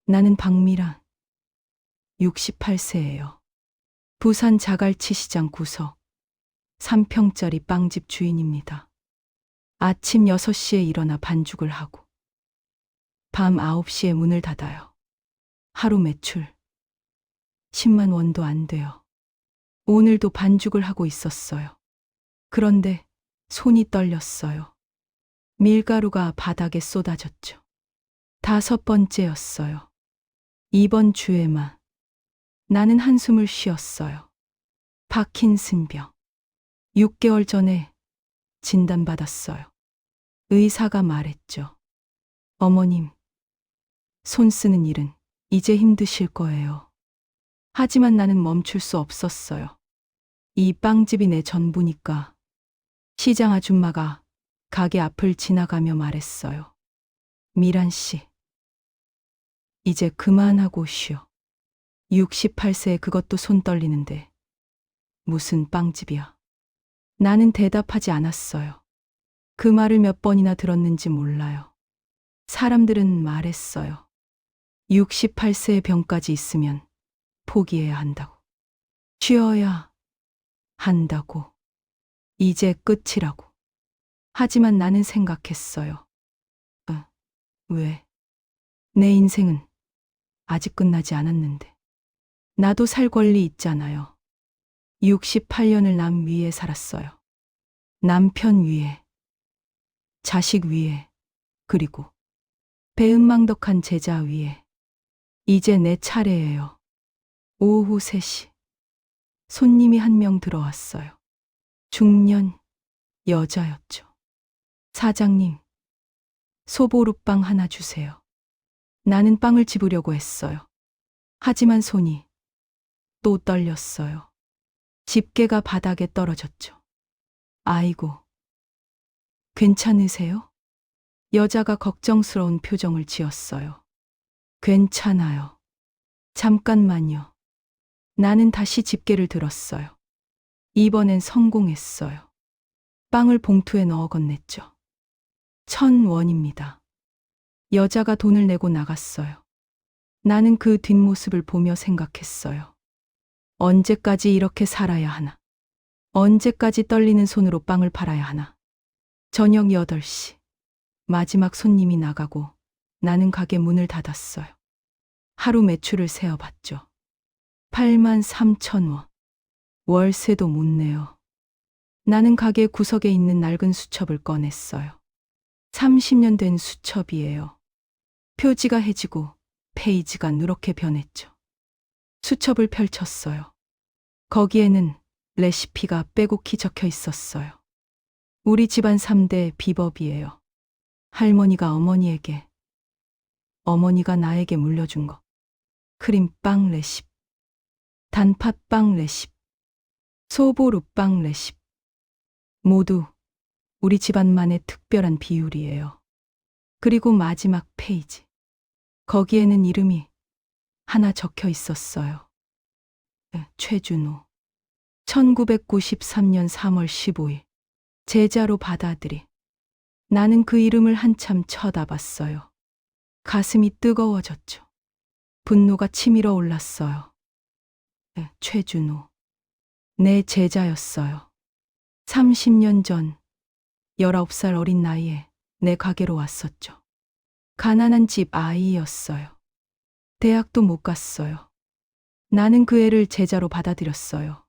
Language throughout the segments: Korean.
나는 박미란, 68세예요. 부산 자갈치 시장 구석 3평짜리 빵집 주인입니다. 아침 6시에 일어나 반죽을 하고 밤 9시에 문을 닫아요. 하루 매출 10만 원도 안 돼요. 오늘도 반죽을 하고 있었어요. 그런데 손이 떨렸어요. 밀가루가 바닥에 쏟아졌죠. 5번째였어요. 이번 주에만 나는 한숨을 쉬었어요. 파킨슨병. 6개월 전에 진단받았어요. 의사가 말했죠. 어머님, 손 쓰는 일은 이제 힘드실 거예요. 하지만 나는 멈출 수 없었어요. 이 빵집이 내 전부니까. 시장 아줌마가 가게 앞을 지나가며 말했어요. 미란 씨, 이제 그만하고 쉬어. 68세에 그것도 손 떨리는데 무슨 빵집이야. 나는 대답하지 않았어요. 그 말을 몇 번이나 들었는지 몰라요. 사람들은 말했어요. 68세의 병까지 있으면 포기해야 한다고. 쉬어야 한다고. 이제 끝이라고. 하지만 나는 생각했어요. 왜? 내 인생은 아직 끝나지 않았는데. 나도 살 권리 있잖아요. 68년을 남 위에 살았어요. 남편 위에, 자식 위에, 그리고 배은망덕한 제자 위에. 이제 내 차례예요. 오후 3시. 손님이 한 명 들어왔어요. 중년 여자였죠. 사장님, 소보루빵 하나 주세요. 나는 빵을 집으려고 했어요. 하지만 손이 또 떨렸어요. 집게가 바닥에 떨어졌죠. 아이고, 괜찮으세요? 여자가 걱정스러운 표정을 지었어요. 괜찮아요. 잠깐만요. 나는 다시 집게를 들었어요. 이번엔 성공했어요. 빵을 봉투에 넣어 건넸죠. 1,000원입니다. 여자가 돈을 내고 나갔어요. 나는 그 뒷모습을 보며 생각했어요. 언제까지 이렇게 살아야 하나? 언제까지 떨리는 손으로 빵을 팔아야 하나? 저녁 8시. 마지막 손님이 나가고 나는 가게 문을 닫았어요. 하루 매출을 세어봤죠. 83,000원. 월세도 못 내요. 나는 가게 구석에 있는 낡은 수첩을 꺼냈어요. 30년 된 수첩이에요. 표지가 해지고 페이지가 누렇게 변했죠. 수첩을 펼쳤어요. 거기에는 레시피가 빼곡히 적혀 있었어요. 우리 집안 3대 비법이에요. 할머니가 어머니에게, 어머니가 나에게 물려준 거. 크림빵 레시피, 단팥빵 레시피, 소보루빵 레시피. 모두 우리 집안만의 특별한 비율이에요. 그리고 마지막 페이지. 거기에는 이름이 하나 적혀 있었어요. 최준호. 1993년 3월 15일. 제자로 받아들이. 나는 그 이름을 한참 쳐다봤어요. 가슴이 뜨거워졌죠. 분노가 치밀어 올랐어요. 최준호. 내 제자였어요. 30년 전 19살 어린 나이에 내 가게로 왔었죠. 가난한 집 아이였어요. 대학도 못 갔어요. 나는 그 애를 제자로 받아들였어요.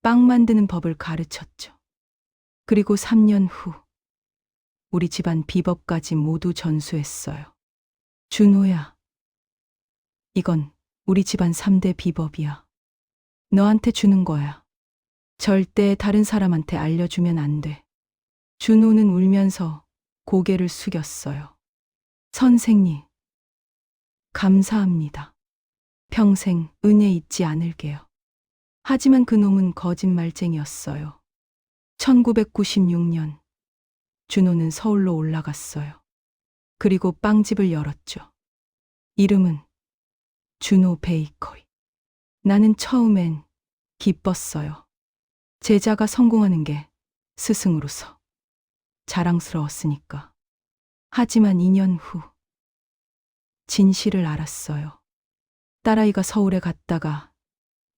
빵 만드는 법을 가르쳤죠. 그리고 3년 후 우리 집안 비법까지 모두 전수했어요. 준호야, 이건 우리 집안 3대 비법이야. 너한테 주는 거야. 절대 다른 사람한테 알려주면 안 돼. 준호는 울면서 고개를 숙였어요. 선생님, 감사합니다. 평생 은혜 잊지 않을게요. 하지만 그 놈은 거짓말쟁이였어요. 1996년 준호는 서울로 올라갔어요. 그리고 빵집을 열었죠. 이름은 준호 베이커리. 나는 처음엔 기뻤어요. 제자가 성공하는 게 스승으로서 자랑스러웠으니까. 하지만 2년 후 진실을 알았어요. 딸아이가 서울에 갔다가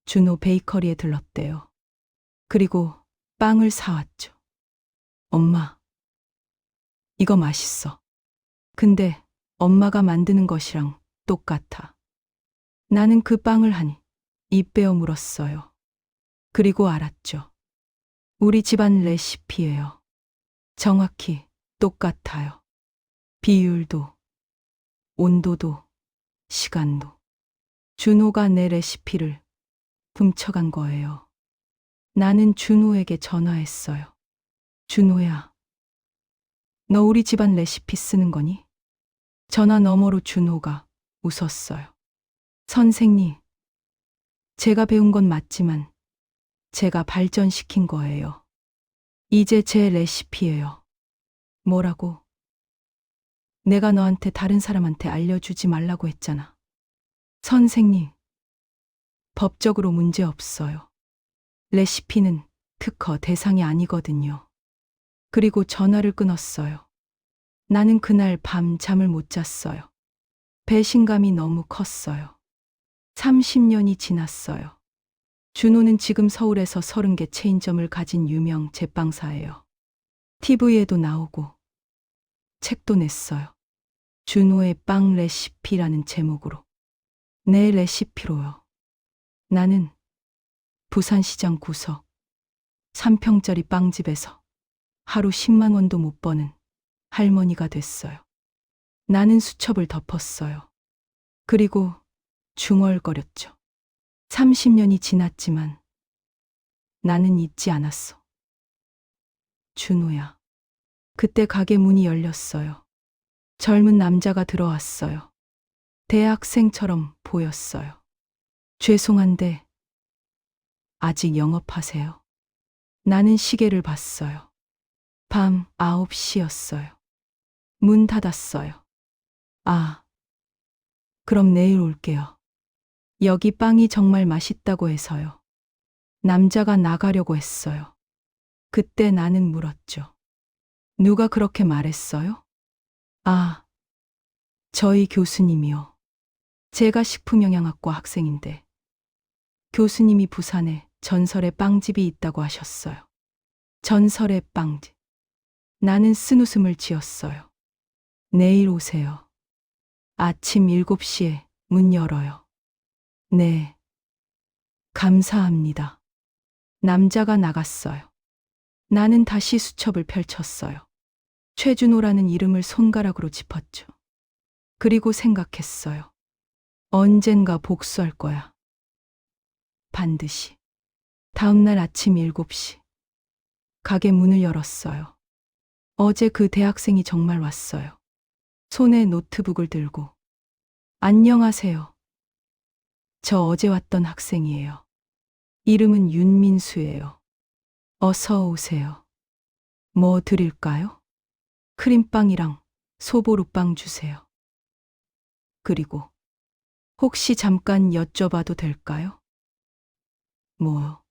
준호 베이커리에 들렀대요. 그리고 빵을 사왔죠. 엄마, 이거 맛있어. 근데 엄마가 만드는 것이랑 똑같아. 나는 그 빵을 한 입 베어 물었어요. 그리고 알았죠. 우리 집안 레시피예요. 정확히 똑같아요. 비율도, 온도도, 시간도. 준호가 내 레시피를 훔쳐간 거예요. 나는 준호에게 전화했어요. 준호야, 너 우리 집안 레시피 쓰는 거니? 전화 너머로 준호가 웃었어요. 선생님, 제가 배운 건 맞지만 제가 발전시킨 거예요. 이제 제 레시피예요. 뭐라고? 내가 너한테 다른 사람한테 알려주지 말라고 했잖아. 선생님, 법적으로 문제 없어요. 레시피는 특허 대상이 아니거든요. 그리고 전화를 끊었어요. 나는 그날 밤 잠을 못 잤어요. 배신감이 너무 컸어요. 30년이 지났어요. 준호는 지금 서울에서 30개 체인점을 가진 유명 제빵사예요. TV에도 나오고 책도 냈어요. 준호의 빵 레시피라는 제목으로. 내 레시피로요. 나는 부산시장 구석 3평짜리 빵집에서 하루 10만 원도 못 버는 할머니가 됐어요. 나는 수첩을 덮었어요. 그리고 중얼거렸죠. 30년이 지났지만 나는 잊지 않았어. 준호야. 그때 가게 문이 열렸어요. 젊은 남자가 들어왔어요. 대학생처럼 보였어요. 죄송한데 아직 영업하세요? 나는 시계를 봤어요. 밤 9시였어요. 문 닫았어요. 아, 그럼 내일 올게요. 여기 빵이 정말 맛있다고 해서요. 남자가 나가려고 했어요. 그때 나는 물었죠. 누가 그렇게 말했어요? 아, 저희 교수님이요. 제가 식품영양학과 학생인데 교수님이 부산에 전설의 빵집이 있다고 하셨어요. 전설의 빵집. 나는 쓴웃음을 지었어요. 내일 오세요. 아침 7시에 문 열어요. 네. 감사합니다. 남자가 나갔어요. 나는 다시 수첩을 펼쳤어요. 최준호라는 이름을 손가락으로 짚었죠. 그리고 생각했어요. 언젠가 복수할 거야. 반드시. 다음 날 아침 7시. 가게 문을 열었어요. 어제 그 대학생이 정말 왔어요. 손에 노트북을 들고. 안녕하세요. 저 어제 왔던 학생이에요. 이름은 윤민수예요. 어서 오세요. 뭐 드릴까요? 크림빵이랑 소보루빵 주세요. 그리고 혹시 잠깐 여쭤봐도 될까요? 뭐요?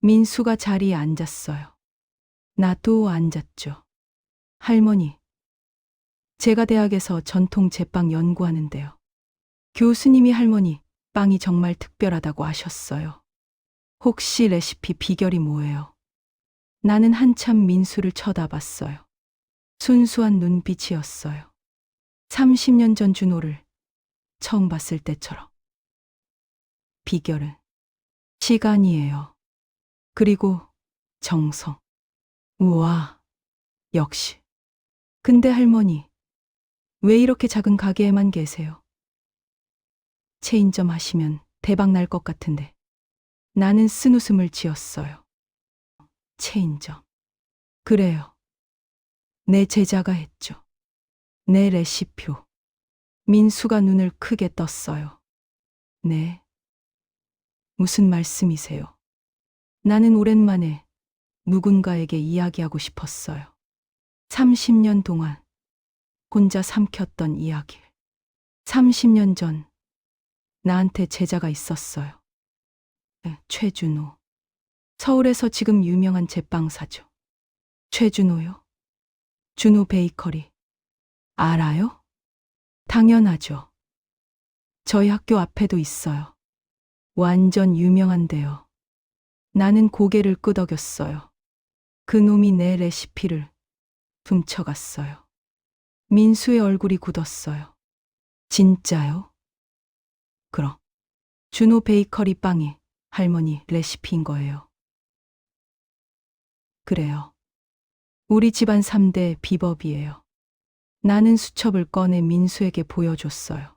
민수가 자리에 앉았어요. 나도 앉았죠. 할머니, 제가 대학에서 전통 제빵 연구하는데요. 교수님이 할머니, 빵이 정말 특별하다고 하셨어요. 혹시 레시피 비결이 뭐예요? 나는 한참 민수를 쳐다봤어요. 순수한 눈빛이었어요. 30년 전 준호를 처음 봤을 때처럼. 비결은 시간이에요. 그리고 정성. 우와, 역시. 근데 할머니, 왜 이렇게 작은 가게에만 계세요? 체인점 하시면 대박 날 것 같은데. 나는 쓴웃음을 지었어요. 체인점. 그래요. 내 제자가 했죠. 내 레시피로. 민수가 눈을 크게 떴어요. 네. 무슨 말씀이세요? 나는 오랜만에 누군가에게 이야기하고 싶었어요. 30년 동안 혼자 삼켰던 이야기. 30년 전 나한테 제자가 있었어요. 네, 최준호. 서울에서 지금 유명한 제빵사죠. 최준호요? 준호 베이커리. 알아요? 당연하죠. 저희 학교 앞에도 있어요. 완전 유명한데요. 나는 고개를 끄덕였어요. 그놈이 내 레시피를 훔쳐갔어요. 민수의 얼굴이 굳었어요. 진짜요? 그럼 준호 베이커리 빵이 할머니 레시피인 거예요. 그래요. 우리 집안 3대 비법이에요. 나는 수첩을 꺼내 민수에게 보여줬어요.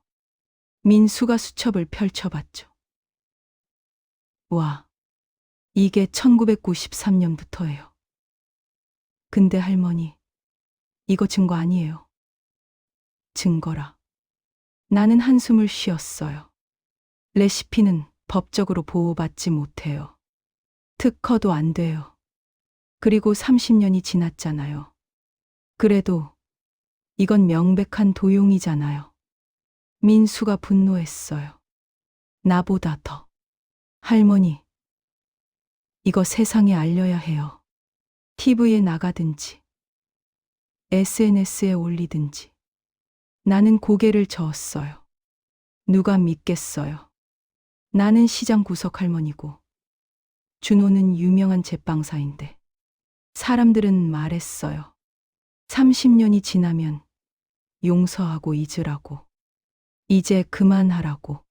민수가 수첩을 펼쳐봤죠. 와, 이게 1993년부터예요. 근데 할머니, 이거 증거 아니에요. 증거라. 나는 한숨을 쉬었어요. 레시피는 법적으로 보호받지 못해요. 특허도 안 돼요. 그리고 30년이 지났잖아요. 그래도 이건 명백한 도용이잖아요. 민수가 분노했어요. 나보다 더. 할머니, 이거 세상에 알려야 해요. TV에 나가든지, SNS에 올리든지. 나는 고개를 저었어요. 누가 믿겠어요. 나는 시장 구석 할머니고, 준호는 유명한 제빵사인데, 사람들은 말했어요. 30년이 지나면 용서하고 잊으라고. 이제 그만하라고.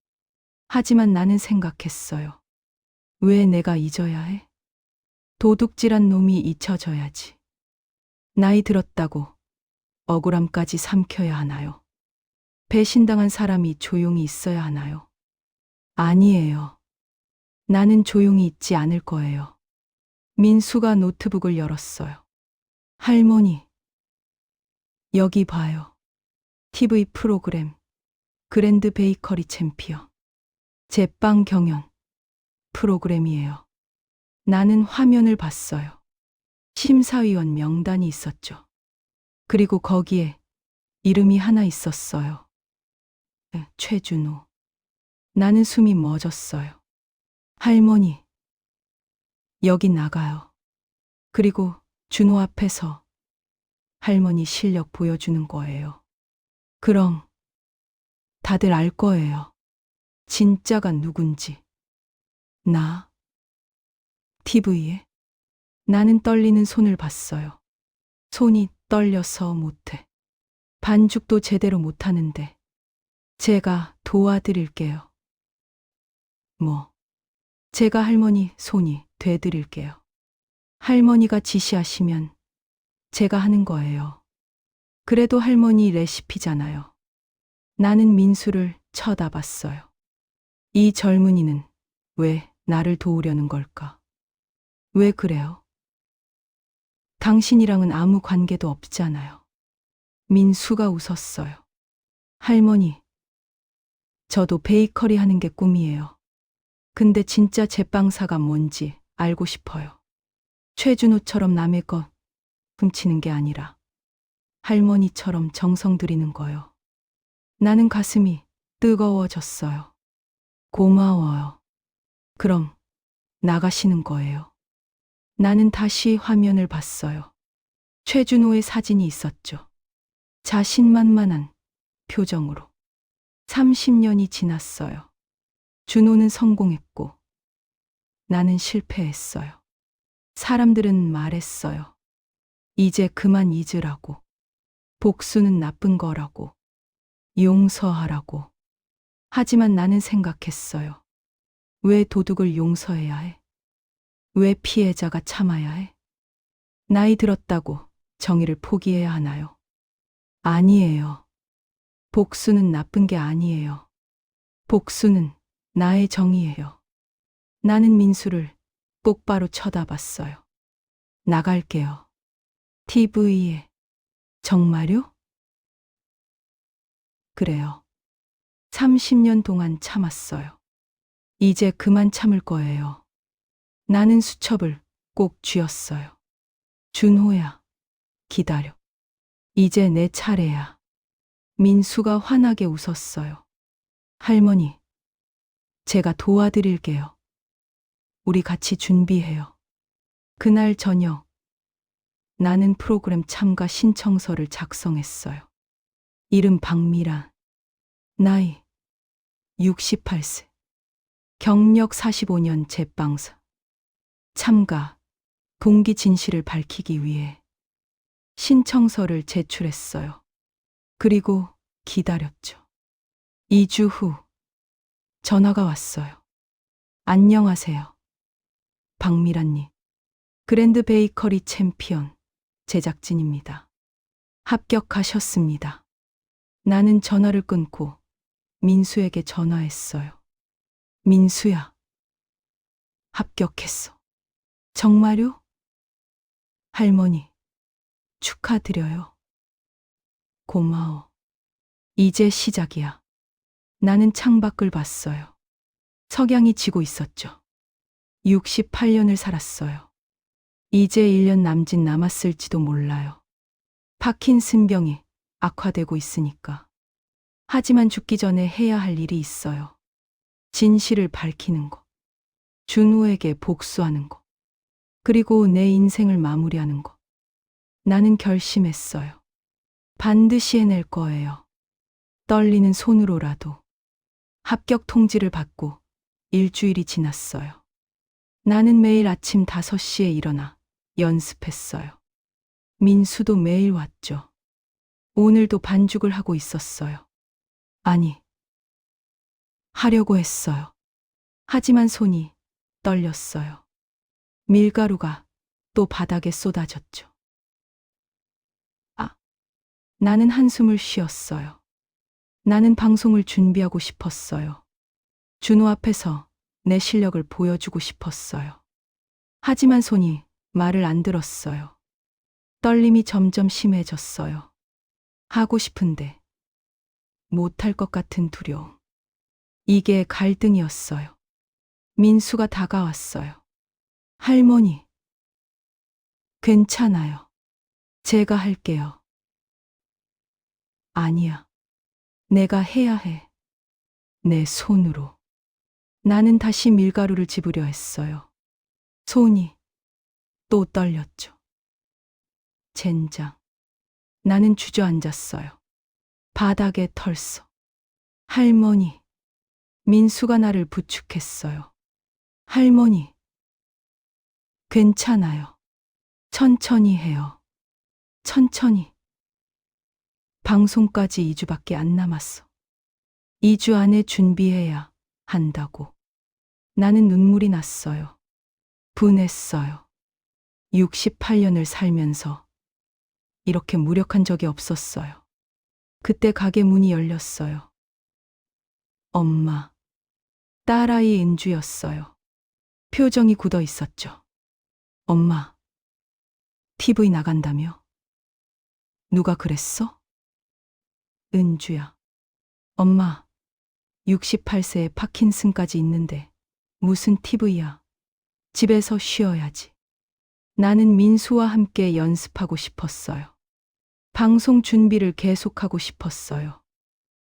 하지만 나는 생각했어요. 왜 내가 잊어야 해? 도둑질한 놈이 잊혀져야지. 나이 들었다고 억울함까지 삼켜야 하나요? 배신당한 사람이 조용히 있어야 하나요? 아니에요. 나는 조용히 있지 않을 거예요. 민수가 노트북을 열었어요. 할머니, 여기 봐요. TV 프로그램 그랜드 베이커리 챔피언. 제빵 경연 프로그램이에요. 나는 화면을 봤어요. 심사위원 명단이 있었죠. 그리고 거기에 이름이 하나 있었어요. 최준호. 나는 숨이 멎었어요. 할머니, 여기 나가요. 그리고 준호 앞에서 할머니 실력 보여주는 거예요. 그럼 다들 알 거예요. 진짜가 누군지. 나. TV에. 나는 떨리는 손을 봤어요. 손이 떨려서 못해. 반죽도 제대로 못하는데. 제가 도와드릴게요. 뭐. 제가 할머니 손이 돼드릴게요. 할머니가 지시하시면 제가 하는 거예요. 그래도 할머니 레시피잖아요. 나는 민수를 쳐다봤어요. 이 젊은이는 왜 나를 도우려는 걸까? 왜 그래요? 당신이랑은 아무 관계도 없잖아요. 민수가 웃었어요. 할머니, 저도 베이커리 하는 게 꿈이에요. 근데 진짜 제빵사가 뭔지 알고 싶어요. 최준호처럼 남의 것 훔치는 게 아니라 할머니처럼 정성 들이는 거요. 나는 가슴이 뜨거워졌어요. 고마워요. 그럼 나가시는 거예요. 나는 다시 화면을 봤어요. 최준호의 사진이 있었죠. 자신만만한 표정으로. 30년이 지났어요. 준호는 성공했고 나는 실패했어요. 사람들은 말했어요. 이제 그만 잊으라고. 복수는 나쁜 거라고. 용서하라고. 하지만 나는 생각했어요. 왜 도둑을 용서해야 해? 왜 피해자가 참아야 해? 나이 들었다고 정의를 포기해야 하나요? 아니에요. 복수는 나쁜 게 아니에요. 복수는 나의 정의예요. 나는 민수를 똑바로 쳐다봤어요. 나갈게요. TV에. 정말요? 그래요. 30년 동안 참았어요. 이제 그만 참을 거예요. 나는 수첩을 꼭 쥐었어요. 준호야, 기다려. 이제 내 차례야. 민수가 환하게 웃었어요. 할머니, 제가 도와드릴게요. 우리 같이 준비해요. 그날 저녁, 나는 프로그램 참가 신청서를 작성했어요. 이름 박미란, 나이 68세. 경력 45년 제빵사. 참가. 동기 진실을 밝히기 위해 신청서를 제출했어요. 그리고 기다렸죠. 2주 후 전화가 왔어요. 안녕하세요. 박미란님. 그랜드 베이커리 챔피언 제작진입니다. 합격하셨습니다. 나는 전화를 끊고 민수에게 전화했어요. 민수야. 합격했어. 정말요? 할머니. 축하드려요. 고마워. 이제 시작이야. 나는 창밖을 봤어요. 석양이 지고 있었죠. 68년을 살았어요. 이제 1년 남짓 남았을지도 몰라요. 파킨슨병이 악화되고 있으니까. 하지만 죽기 전에 해야 할 일이 있어요. 진실을 밝히는 거. 준호에게 복수하는 거. 그리고 내 인생을 마무리하는 거. 나는 결심했어요. 반드시 해낼 거예요. 떨리는 손으로라도. 합격 통지를 받고 일주일이 지났어요. 나는 매일 아침 5시에 일어나 연습했어요. 민수도 매일 왔죠. 오늘도 반죽을 하고 있었어요. 아니, 하려고 했어요. 하지만 손이 떨렸어요. 밀가루가 또 바닥에 쏟아졌죠. 나는 한숨을 쉬었어요. 나는 방송을 준비하고 싶었어요. 준호 앞에서 내 실력을 보여주고 싶었어요. 하지만 손이 말을 안 들었어요. 떨림이 점점 심해졌어요. 하고 싶은데 못할 것 같은 두려움. 이게 갈등이었어요. 민수가 다가왔어요. 할머니, 괜찮아요. 제가 할게요. 아니야. 내가 해야 해. 내 손으로. 나는 다시 밀가루를 집으려 했어요. 손이 또 떨렸죠. 젠장. 나는 주저앉았어요. 바닥에 털썩. 할머니. 민수가 나를 부축했어요. 할머니. 괜찮아요. 천천히 해요. 천천히. 방송까지 2주밖에 안 남았어. 2주 안에 준비해야 한다고. 나는 눈물이 났어요. 분했어요. 68년을 살면서 이렇게 무력한 적이 없었어요. 그때 가게 문이 열렸어요. 엄마. 딸아이 은주였어요. 표정이 굳어 있었죠. 엄마. TV 나간다며? 누가 그랬어? 은주야. 엄마. 68세에 파킨슨까지 있는데 무슨 TV야. 집에서 쉬어야지. 나는 민수와 함께 연습하고 싶었어요. 방송 준비를 계속하고 싶었어요.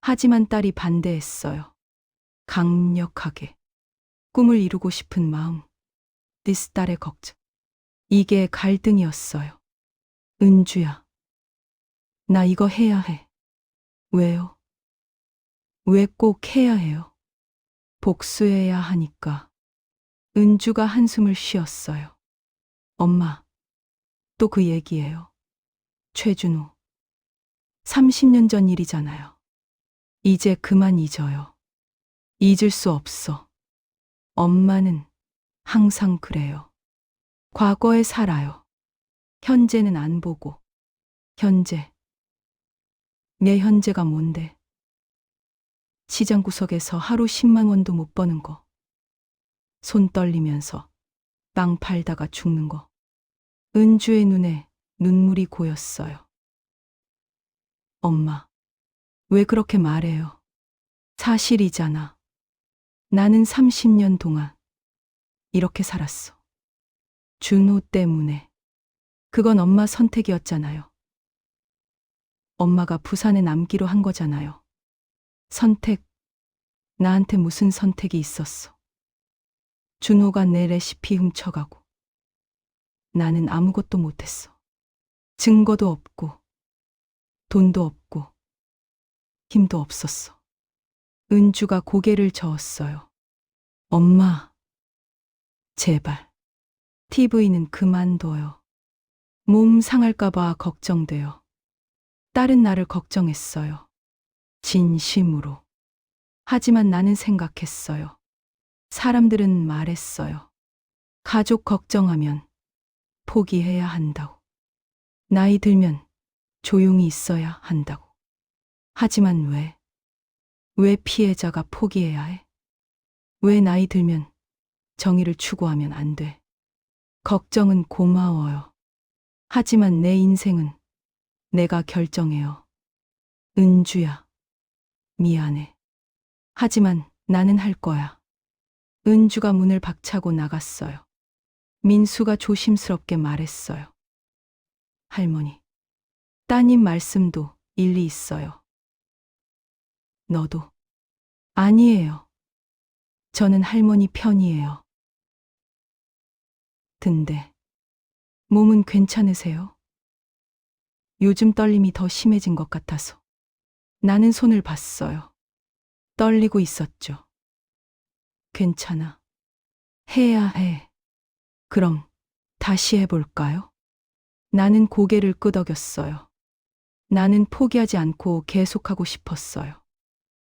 하지만 딸이 반대했어요. 강력하게. 꿈을 이루고 싶은 마음. 딸의 걱정. 이게 갈등이었어요. 은주야. 나 이거 해야 해. 왜요? 왜 꼭 해야 해요? 복수해야 하니까. 은주가 한숨을 쉬었어요. 엄마, 또 그 얘기예요. 최준호. 30년 전 일이잖아요. 이제 그만 잊어요. 잊을 수 없어. 엄마는 항상 그래요. 과거에 살아요. 현재는 안 보고. 현재. 내 현재가 뭔데? 시장 구석에서 하루 10만 원도 못 버는 거. 손 떨리면서 빵 팔다가 죽는 거. 은주의 눈에 눈물이 고였어요. 엄마, 왜 그렇게 말해요? 사실이잖아. 나는 30년 동안 이렇게 살았어. 준호 때문에. 그건 엄마 선택이었잖아요. 엄마가 부산에 남기로 한 거잖아요. 선택. 나한테 무슨 선택이 있었어. 준호가 내 레시피 훔쳐가고. 나는 아무것도 못했어. 증거도 없고, 돈도 없고, 힘도 없었어. 은주가 고개를 저었어요. 엄마, 제발. TV는 그만둬요. 몸 상할까봐 걱정돼요. 딸은 나를 걱정했어요. 진심으로. 하지만 나는 생각했어요. 사람들은 말했어요. 가족 걱정하면 포기해야 한다고. 나이 들면 조용히 있어야 한다고. 하지만 왜 피해자가 포기해야 해? 왜 나이 들면 정의를 추구하면 안 돼? 걱정은 고마워요. 하지만 내 인생은 내가 결정해요. 은주야, 미안해. 하지만 나는 할 거야. 은주가 문을 박차고 나갔어요. 민수가 조심스럽게 말했어요. 할머니, 따님 말씀도 일리 있어요. 너도. 아니에요. 저는 할머니 편이에요. 근데 몸은 괜찮으세요? 요즘 떨림이 더 심해진 것 같아서. 나는 손을 봤어요. 떨리고 있었죠. 괜찮아. 해야 해. 그럼 다시 해볼까요? 나는 고개를 끄덕였어요. 나는 포기하지 않고 계속하고 싶었어요.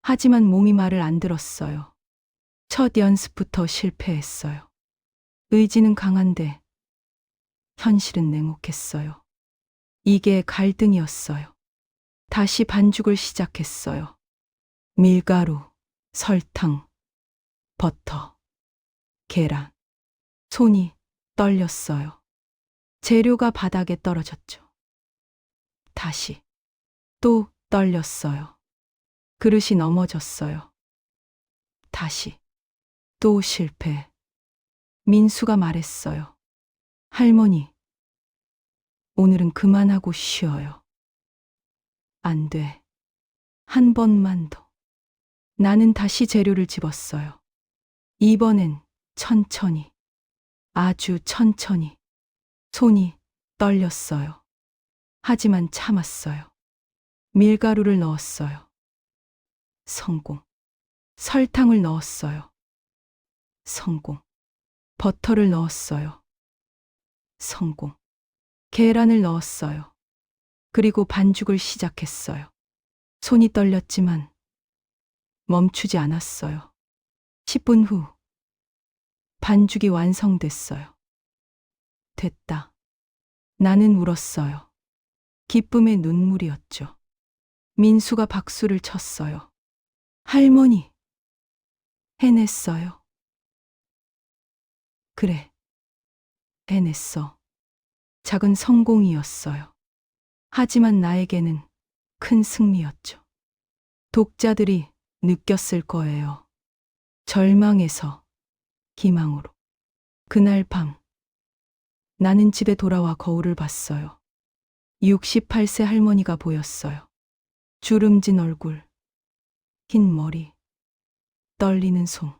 하지만 몸이 말을 안 들었어요. 첫 연습부터 실패했어요. 의지는 강한데 현실은 냉혹했어요. 이게 갈등이었어요. 다시 반죽을 시작했어요. 밀가루, 설탕, 버터, 계란. 손이 떨렸어요. 재료가 바닥에 떨어졌죠. 다시 또 떨렸어요. 그릇이 넘어졌어요. 다시 또 실패. 민수가 말했어요. 할머니, 오늘은 그만하고 쉬어요. 안 돼. 한 번만 더. 나는 다시 재료를 집었어요. 이번엔 천천히, 아주 천천히. 손이 떨렸어요. 하지만 참았어요. 밀가루를 넣었어요. 성공. 설탕을 넣었어요. 성공. 버터를 넣었어요. 성공. 계란을 넣었어요. 그리고 반죽을 시작했어요. 손이 떨렸지만 멈추지 않았어요. 10분 후 반죽이 완성됐어요. 됐다. 나는 울었어요. 기쁨의 눈물이었죠. 민수가 박수를 쳤어요. 할머니, 해냈어요. 그래, 해냈어. 작은 성공이었어요. 하지만 나에게는 큰 승리였죠. 독자들이 느꼈을 거예요. 절망에서 기망으로. 그날 밤, 나는 집에 돌아와 거울을 봤어요. 68세 할머니가 보였어요. 주름진 얼굴, 흰 머리, 떨리는 손.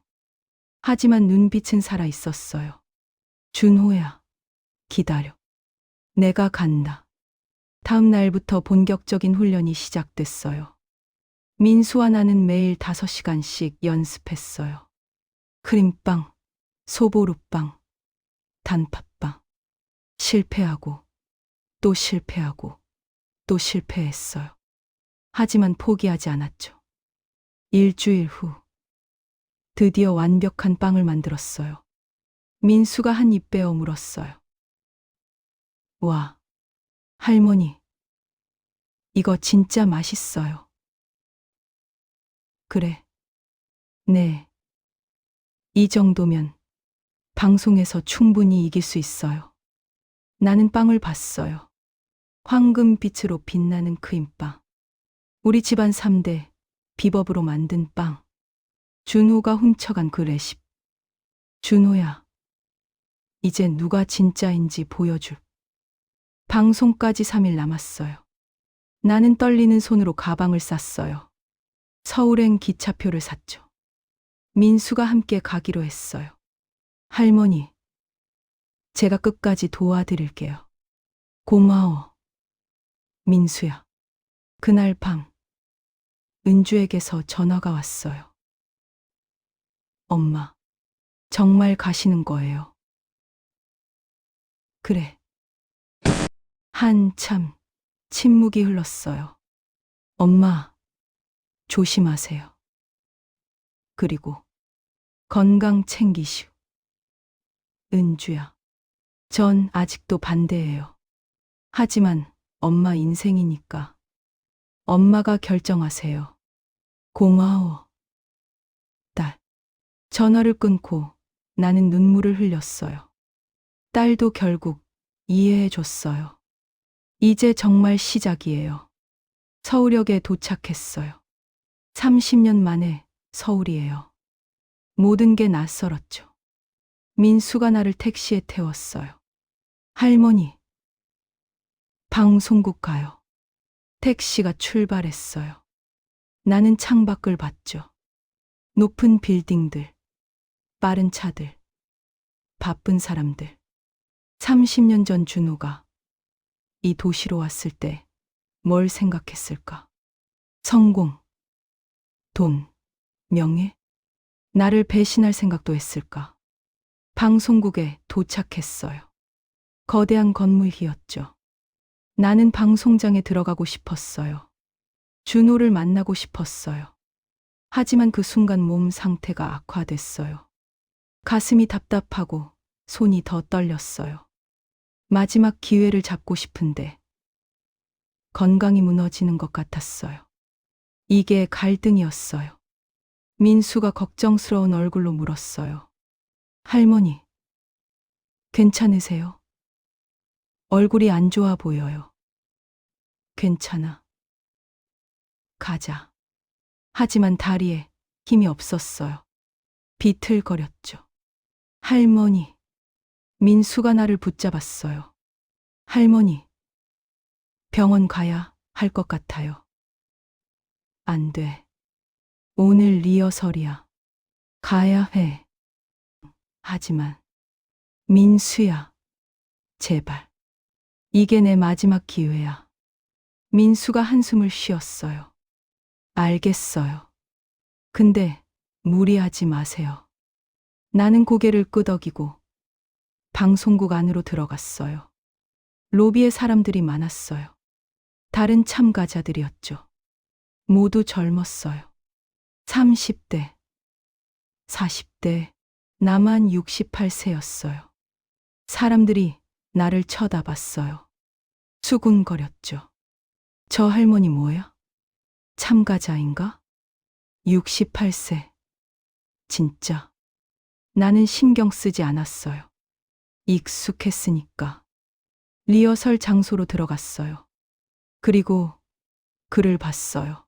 하지만 눈빛은 살아 있었어요. 준호야, 기다려. 내가 간다. 다음 날부터 본격적인 훈련이 시작됐어요. 민수와 나는 매일 5시간씩 연습했어요. 크림빵, 소보루빵, 단팥빵. 실패하고, 또 실패하고, 또 실패했어요. 하지만 포기하지 않았죠. 일주일 후, 드디어 완벽한 빵을 만들었어요. 민수가 한 입 빼어 물었어요. 와, 할머니, 이거 진짜 맛있어요. 그래. 네. 이 정도면 방송에서 충분히 이길 수 있어요. 나는 빵을 봤어요. 황금빛으로 빛나는 크림빵. 우리 집안 3대 비법으로 만든 빵. 준호가 훔쳐간 그 레시피. 준호야, 이제 누가 진짜인지 보여줄. 방송까지 3일 남았어요. 나는 떨리는 손으로 가방을 쌌어요. 서울행 기차표를 샀죠. 민수가 함께 가기로 했어요. 할머니, 제가 끝까지 도와드릴게요. 고마워, 민수야. 그날 밤, 은주에게서 전화가 왔어요. 엄마, 정말 가시는 거예요? 그래. 한참 침묵이 흘렀어요. 엄마, 조심하세요. 그리고 건강 챙기시오. 은주야, 전 아직도 반대해요. 하지만 엄마 인생이니까 엄마가 결정하세요. 고마워, 딸. 전화를 끊고 나는 눈물을 흘렸어요. 딸도 결국 이해해 줬어요. 이제 정말 시작이에요. 서울역에 도착했어요. 30년 만에 서울이에요. 모든 게 낯설었죠. 민수가 나를 택시에 태웠어요. 할머니, 방송국 가요. 택시가 출발했어요. 나는 창밖을 봤죠. 높은 빌딩들, 빠른 차들, 바쁜 사람들. 30년 전 준호가 이 도시로 왔을 때 뭘 생각했을까? 성공, 돈, 명예? 나를 배신할 생각도 했을까? 방송국에 도착했어요. 거대한 건물이었죠. 나는 방송장에 들어가고 싶었어요. 준호를 만나고 싶었어요. 하지만 그 순간 몸 상태가 악화됐어요. 가슴이 답답하고 손이 더 떨렸어요. 마지막 기회를 잡고 싶은데 건강이 무너지는 것 같았어요. 이게 갈등이었어요. 민수가 걱정스러운 얼굴로 물었어요. 할머니, 괜찮으세요? 얼굴이 안 좋아 보여요. 괜찮아. 가자. 하지만 다리에 힘이 없었어요. 비틀거렸죠. 할머니. 민수가 나를 붙잡았어요. 할머니. 병원 가야 할 것 같아요. 안 돼. 오늘 리허설이야. 가야 해. 하지만 민수야. 제발. 이게 내 마지막 기회야. 민수가 한숨을 쉬었어요. 알겠어요. 근데 무리하지 마세요. 나는 고개를 끄덕이고 방송국 안으로 들어갔어요. 로비에 사람들이 많았어요. 다른 참가자들이었죠. 모두 젊었어요. 30대, 40대, 나만 68세였어요. 사람들이 나를 쳐다봤어요. 수군거렸죠. 저 할머니 뭐야? 참가자인가? 68세. 진짜. 나는 신경 쓰지 않았어요. 익숙했으니까. 리허설 장소로 들어갔어요. 그리고 그를 봤어요.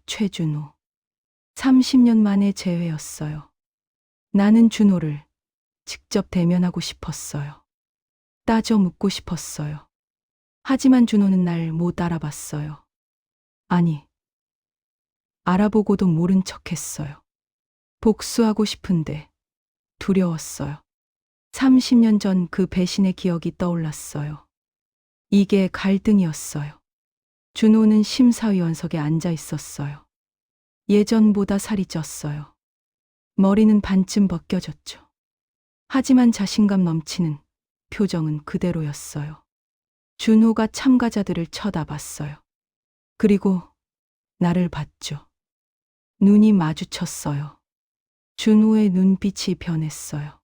최준호. 30년 만에 재회였어요. 나는 준호를 직접 대면하고 싶었어요. 따져 묻고 싶었어요. 하지만 준호는 날 못 알아봤어요. 아니, 알아보고도 모른 척했어요. 복수하고 싶은데 두려웠어요. 30년 전 그 배신의 기억이 떠올랐어요. 이게 갈등이었어요. 준호는 심사위원석에 앉아 있었어요. 예전보다 살이 쪘어요. 머리는 반쯤 벗겨졌죠. 하지만 자신감 넘치는 표정은 그대로였어요. 준호가 참가자들을 쳐다봤어요. 그리고 나를 봤죠. 눈이 마주쳤어요. 준호의 눈빛이 변했어요.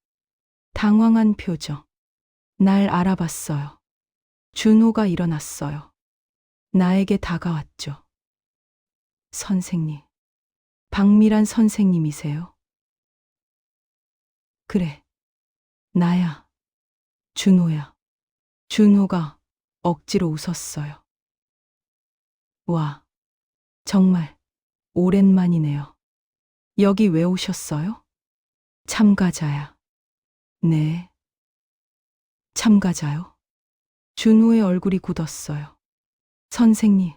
당황한 표정. 날 알아봤어요. 준호가 일어났어요. 나에게 다가왔죠. 선생님. 박미란 선생님이세요? 그래. 나야. 준호야. 준호가 억지로 웃었어요. 와. 정말 오랜만이네요. 여기 왜 오셨어요? 참가자야. 네. 참가자요? 준호의 얼굴이 굳었어요. 선생님,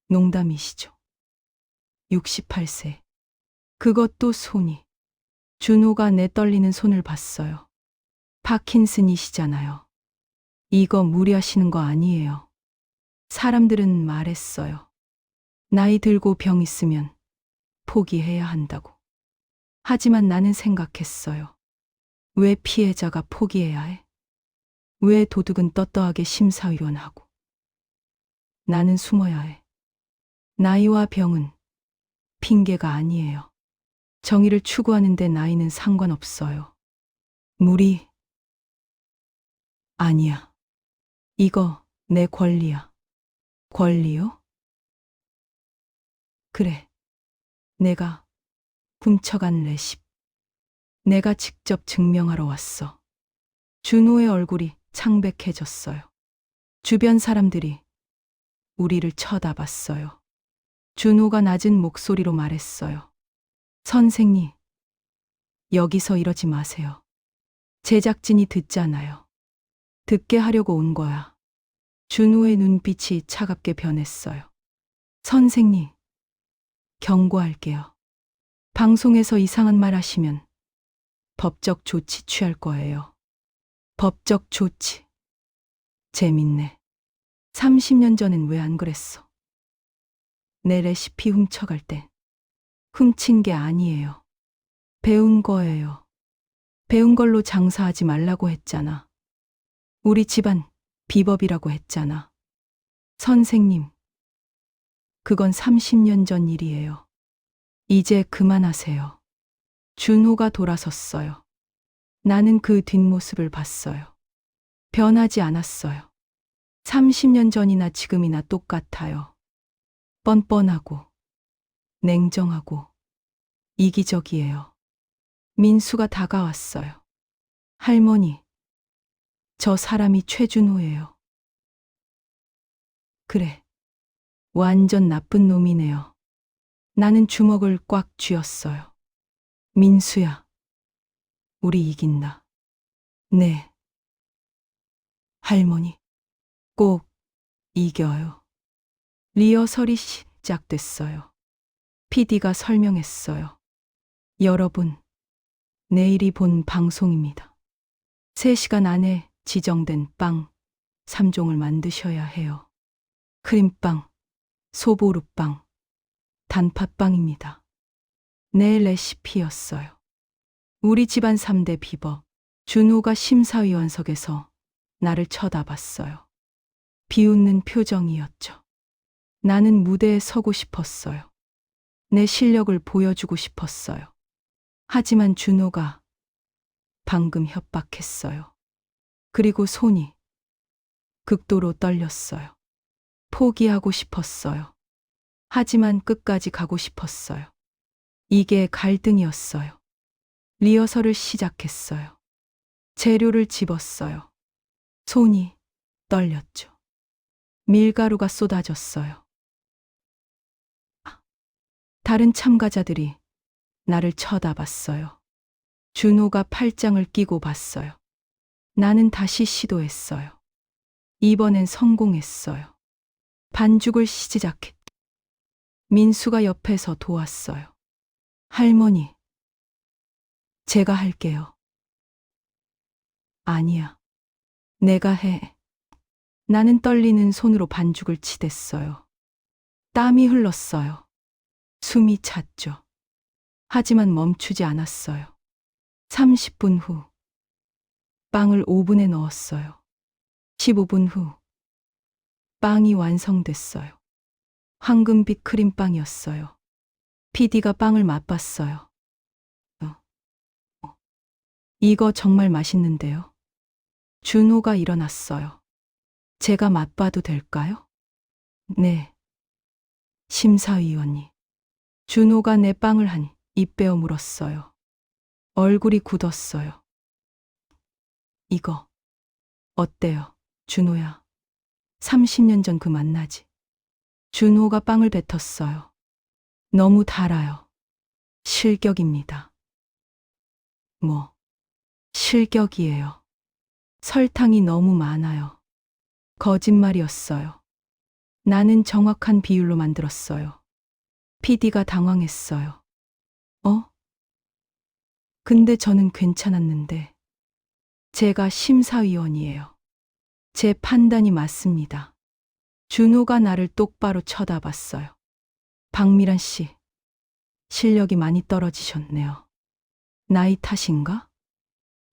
농담이시죠? 68세. 그것도 손이. 준호가 내 떨리는 손을 봤어요. 파킨슨이시잖아요. 이거 무리하시는 거 아니에요. 사람들은 말했어요. 나이 들고 병 있으면 포기해야 한다고. 하지만 나는 생각했어요. 왜 피해자가 포기해야 해? 왜 도둑은 떳떳하게 심사위원하고 나는 숨어야 해? 나이와 병은 핑계가 아니에요. 정의를 추구하는데 나이는 상관없어요. 무리 아니야. 이거 내 권리야. 권리요? 그래. 내가 훔쳐간 레시피. 내가 직접 증명하러 왔어. 준호의 얼굴이 창백해졌어요. 주변 사람들이 우리를 쳐다봤어요. 준호가 낮은 목소리로 말했어요. 선생님, 여기서 이러지 마세요. 제작진이 듣잖아요. 듣게 하려고 온 거야. 준호의 눈빛이 차갑게 변했어요. 선생님, 경고할게요. 방송에서 이상한 말 하시면 법적 조치 취할 거예요. 법적 조치. 재밌네. 30년 전엔 왜 안 그랬어? 내 레시피 훔쳐갈 때 훔친 게 아니에요. 배운 거예요. 배운 걸로 장사하지 말라고 했잖아. 우리 집안 비법이라고 했잖아. 선생님, 그건 30년 전 일이에요. 이제 그만하세요. 준호가 돌아섰어요. 나는 그 뒷모습을 봤어요. 변하지 않았어요. 30년 전이나 지금이나 똑같아요. 뻔뻔하고, 냉정하고, 이기적이에요. 민수가 다가왔어요. 할머니, 저 사람이 최준호예요. 그래. 완전 나쁜 놈이네요. 나는 주먹을 꽉 쥐었어요. 민수야, 우리 이긴다. 네. 할머니, 꼭 이겨요. 리허설이 시작됐어요. PD가 설명했어요. 여러분, 내일이 본 방송입니다. 3시간 안에 지정된 빵 3종을 만드셔야 해요. 크림빵, 소보루빵, 단팥빵입니다. 내 레시피였어요. 우리 집안 3대 비법. 준호가 심사위원석에서 나를 쳐다봤어요. 비웃는 표정이었죠. 나는 무대에 서고 싶었어요. 내 실력을 보여주고 싶었어요. 하지만 준호가 방금 협박했어요. 그리고 손이 극도로 떨렸어요. 포기하고 싶었어요. 하지만 끝까지 가고 싶었어요. 이게 갈등이었어요. 리허설을 시작했어요. 재료를 집었어요. 손이 떨렸죠. 밀가루가 쏟아졌어요. 다른 참가자들이 나를 쳐다봤어요. 준호가 팔짱을 끼고 봤어요. 나는 다시 시도했어요. 이번엔 성공했어요. 반죽을 시작했. 민수가 옆에서 도왔어요. 할머니, 제가 할게요. 아니야. 내가 해. 나는 떨리는 손으로 반죽을 치댔어요. 땀이 흘렀어요. 숨이 찼죠. 하지만 멈추지 않았어요. 30분 후, 빵을 오븐에 넣었어요. 15분 후, 빵이 완성됐어요. 황금빛 크림빵이었어요. PD가 빵을 맛봤어요. 이거 정말 맛있는데요. 준호가 일어났어요. 제가 맛봐도 될까요? 네. 심사위원님. 준호가 내 빵을 한 입 베어 물었어요. 얼굴이 굳었어요. 이거 어때요, 준호야? 30년 전 그 맛나지? 준호가 빵을 뱉었어요. 너무 달아요. 실격입니다. 뭐, 실격이에요. 설탕이 너무 많아요. 거짓말이었어요. 나는 정확한 비율로 만들었어요. PD가 당황했어요. 근데 저는 괜찮았는데. 제가 심사위원이에요. 제 판단이 맞습니다. 준호가 나를 똑바로 쳐다봤어요. 박미란 씨, 실력이 많이 떨어지셨네요. 나이 탓인가?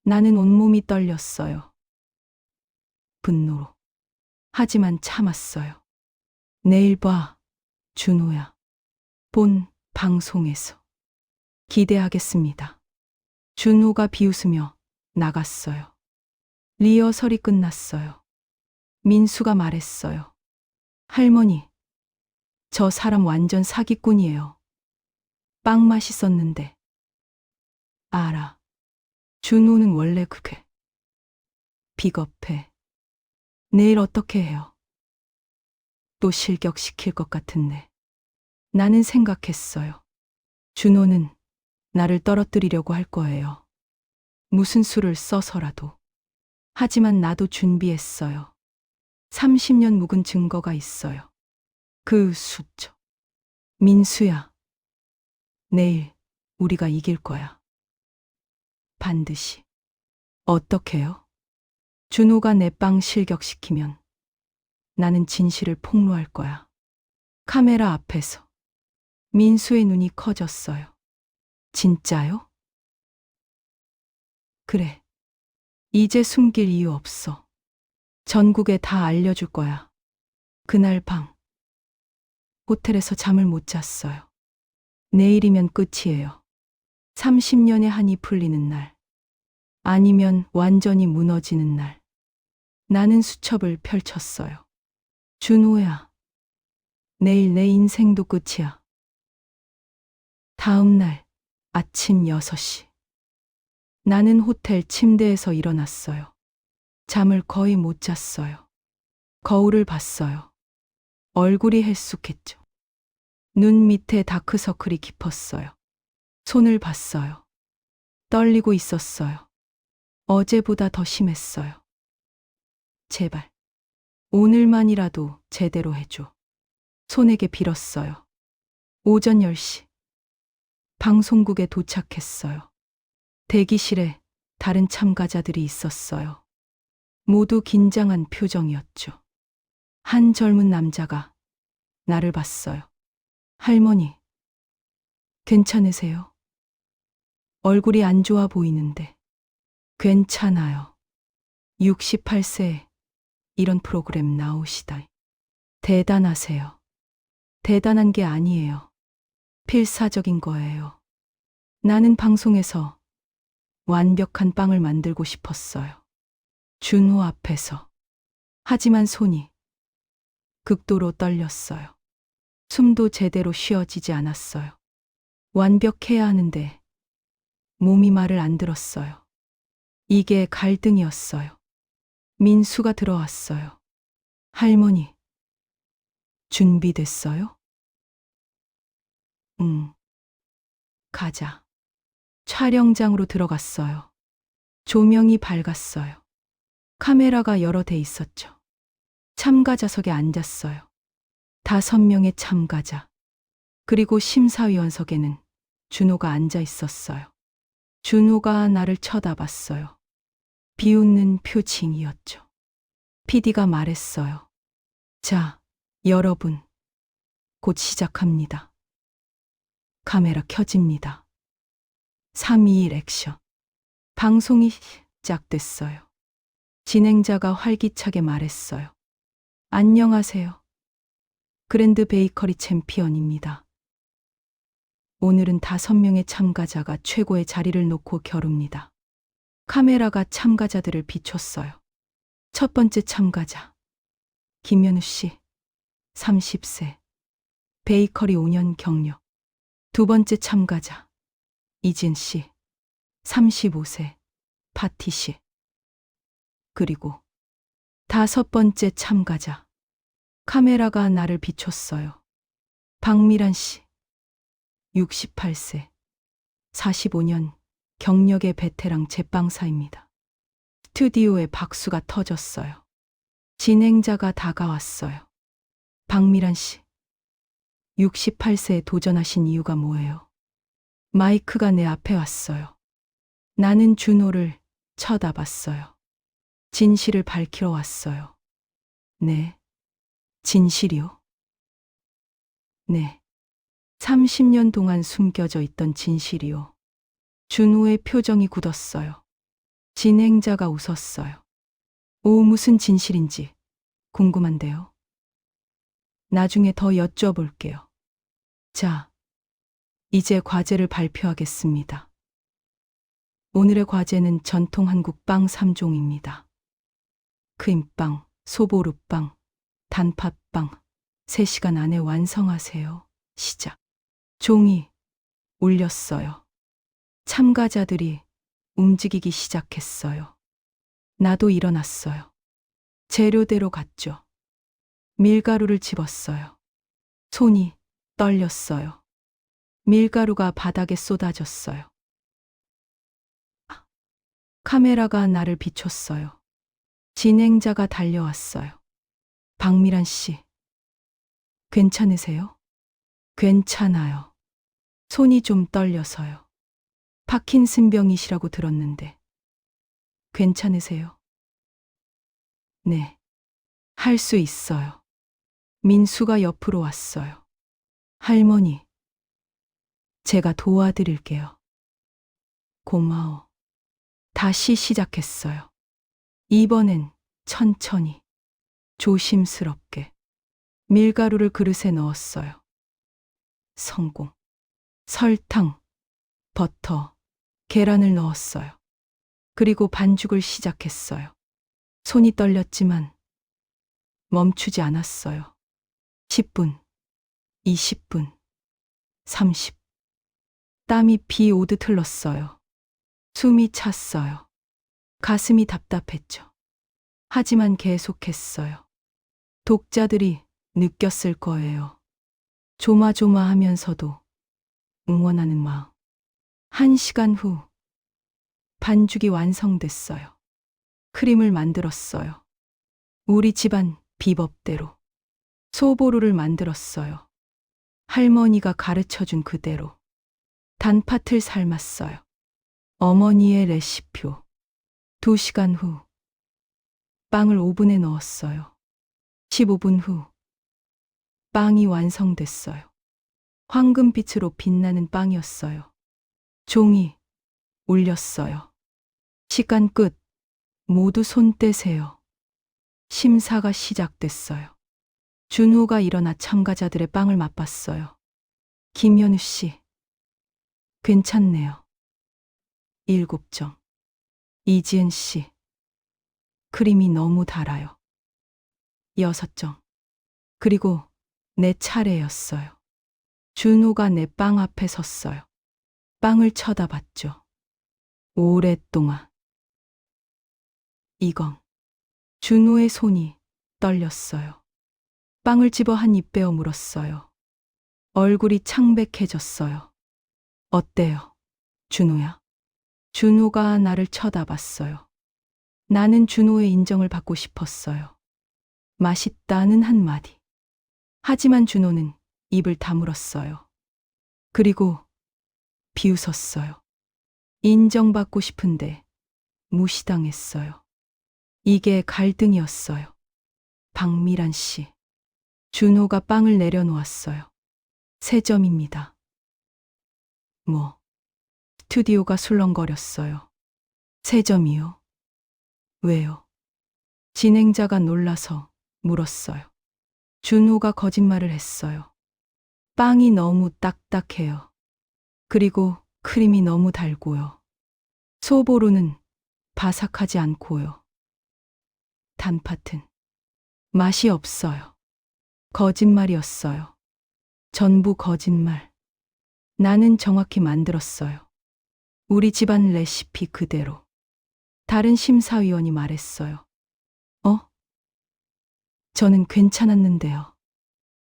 나는 온몸이 떨렸어요. 분노로. 하지만 참았어요. 내일 봐, 준호야. 본 방송에서. 기대하겠습니다. 준호가 비웃으며 나갔어요. 리허설이 끝났어요. 민수가 말했어요. 할머니, 저 사람 완전 사기꾼이에요. 빵 맛있었는데. 알아. 준호는 원래 그게 비겁해. 내일 어떻게 해요? 또 실격시킬 것 같은데. 나는 생각했어요. 준호는 나를 떨어뜨리려고 할 거예요. 무슨 수를 써서라도. 하지만 나도 준비했어요. 30년 묵은 증거가 있어요. 그 수죠. 민수야, 내일 우리가 이길 거야. 반드시. 어떻게요? 준호가 내 빵 실격시키면 나는 진실을 폭로할 거야. 카메라 앞에서 민수의 눈이 커졌어요. 진짜요? 그래. 이제 숨길 이유 없어. 전국에 다 알려줄 거야. 그날 밤 호텔에서 잠을 못 잤어요. 내일이면 끝이에요. 30년의 한이 풀리는 날. 아니면 완전히 무너지는 날. 나는 수첩을 펼쳤어요. 준호야, 내일 내 인생도 끝이야. 다음 날 아침 6시. 나는 호텔 침대에서 일어났어요. 잠을 거의 못 잤어요. 거울을 봤어요. 얼굴이 헬쑥했죠. 눈 밑에 다크서클이 깊었어요. 손을 봤어요. 떨리고 있었어요. 어제보다 더 심했어요. 제발, 오늘만이라도 제대로 해줘. 손에게 빌었어요. 오전 10시. 방송국에 도착했어요. 대기실에 다른 참가자들이 있었어요. 모두 긴장한 표정이었죠. 한 젊은 남자가 나를 봤어요. 할머니, 괜찮으세요? 얼굴이 안 좋아 보이는데. 괜찮아요. 68세에 이런 프로그램 나오시다니. 대단하세요. 대단한 게 아니에요. 필사적인 거예요. 나는 방송에서 완벽한 빵을 만들고 싶었어요. 준호 앞에서. 하지만 손이 극도로 떨렸어요. 숨도 제대로 쉬어지지 않았어요. 완벽해야 하는데 몸이 말을 안 들었어요. 이게 갈등이었어요. 민수가 들어왔어요. 할머니, 준비됐어요? 응. 가자. 촬영장으로 들어갔어요. 조명이 밝았어요. 카메라가 여러 대 있었죠. 참가자석에 앉았어요. 5명의 참가자. 그리고 심사위원석에는 준호가 앉아 있었어요. 준호가 나를 쳐다봤어요. 비웃는 표情이었죠. PD가 말했어요. 자, 여러분, 곧 시작합니다. 카메라 켜집니다. 3, 2, 1 액션. 방송이 시작됐어요. 진행자가 활기차게 말했어요. 안녕하세요. 그랜드 베이커리 챔피언입니다. 오늘은 5명의 참가자가 최고의 자리를 놓고 겨룹니다. 카메라가 참가자들을 비췄어요. 첫 번째 참가자. 김현우 씨, 30세. 베이커리 5년 경력. 두 번째 참가자. 이진 씨, 35세. 파티시. 그리고 5번째 참가자. 카메라가 나를 비췄어요. 박미란 씨, 68세. 45년 경력의 베테랑 제빵사입니다. 스튜디오에 박수가 터졌어요. 진행자가 다가왔어요. 박미란 씨, 68세에 도전하신 이유가 뭐예요? 마이크가 내 앞에 왔어요. 나는 준호를 쳐다봤어요. 진실을 밝히러 왔어요. 네. 진실이요? 네. 30년 동안 숨겨져 있던 진실이요. 준호의 표정이 굳었어요. 진행자가 웃었어요. 오, 무슨 진실인지 궁금한데요. 나중에 더 여쭤볼게요. 자, 이제 과제를 발표하겠습니다. 오늘의 과제는 전통 한국 빵 3종입니다. 크림빵, 소보루빵, 단팥빵. 3시간 안에 완성하세요. 시작. 종이 울렸어요. 참가자들이 움직이기 시작했어요. 나도 일어났어요. 재료대로 갔죠. 밀가루를 집었어요. 손이 떨렸어요. 밀가루가 바닥에 쏟아졌어요. 카메라가 나를 비췄어요. 진행자가 달려왔어요. 박미란 씨, 괜찮으세요? 괜찮아요. 손이 좀 떨려서요. 파킨슨병이시라고 들었는데. 괜찮으세요? 네. 할 수 있어요. 민수가 옆으로 왔어요. 할머니, 제가 도와드릴게요. 고마워. 다시 시작했어요. 이번엔 천천히, 조심스럽게 밀가루를 그릇에 넣었어요. 성공. 설탕, 버터, 계란을 넣었어요. 그리고 반죽을 시작했어요. 손이 떨렸지만 멈추지 않았어요. 10분, 20분, 30. 땀이 비 오듯 흘렀어요. 숨이 찼어요. 가슴이 답답했죠. 하지만 계속했어요. 독자들이 느꼈을 거예요. 조마조마하면서도 응원하는 마음. 1시간 후 반죽이 완성됐어요. 크림을 만들었어요. 우리 집안 비법대로. 소보루를 만들었어요. 할머니가 가르쳐준 그대로. 단팥을 삶았어요. 어머니의 레시피표. 2시간 후 빵을 오븐에 넣었어요. 15분 후 빵이 완성됐어요. 황금빛으로 빛나는 빵이었어요. 종이 울렸어요. 시간 끝. 모두 손 떼세요. 심사가 시작됐어요. 준호가 일어나 참가자들의 빵을 맛봤어요. 김현우 씨, 괜찮네요. 7점. 이지은 씨, 크림이 너무 달아요. 6점. 그리고 내 차례였어요. 준호가 내 빵 앞에 섰어요. 빵을 쳐다봤죠. 오랫동안. 이건 준호의 손이 떨렸어요. 빵을 집어 한 입 베어 물었어요. 얼굴이 창백해졌어요. 어때요, 준호야? 준호가 나를 쳐다봤어요. 나는 준호의 인정을 받고 싶었어요. 맛있다는 한마디. 하지만 준호는 입을 다물었어요. 그리고 비웃었어요. 인정받고 싶은데 무시당했어요. 이게 갈등이었어요. 박미란 씨. 준호가 빵을 내려놓았어요. 3점입니다. 스튜디오가 술렁거렸어요. 3점이요? 왜요? 진행자가 놀라서 물었어요. 준호가 거짓말을 했어요. 빵이 너무 딱딱해요. 그리고 크림이 너무 달고요. 소보루는 바삭하지 않고요. 단팥은 맛이 없어요. 거짓말이었어요. 전부 거짓말. 나는 정확히 만들었어요. 우리 집안 레시피 그대로. 다른 심사위원이 말했어요. 저는 괜찮았는데요.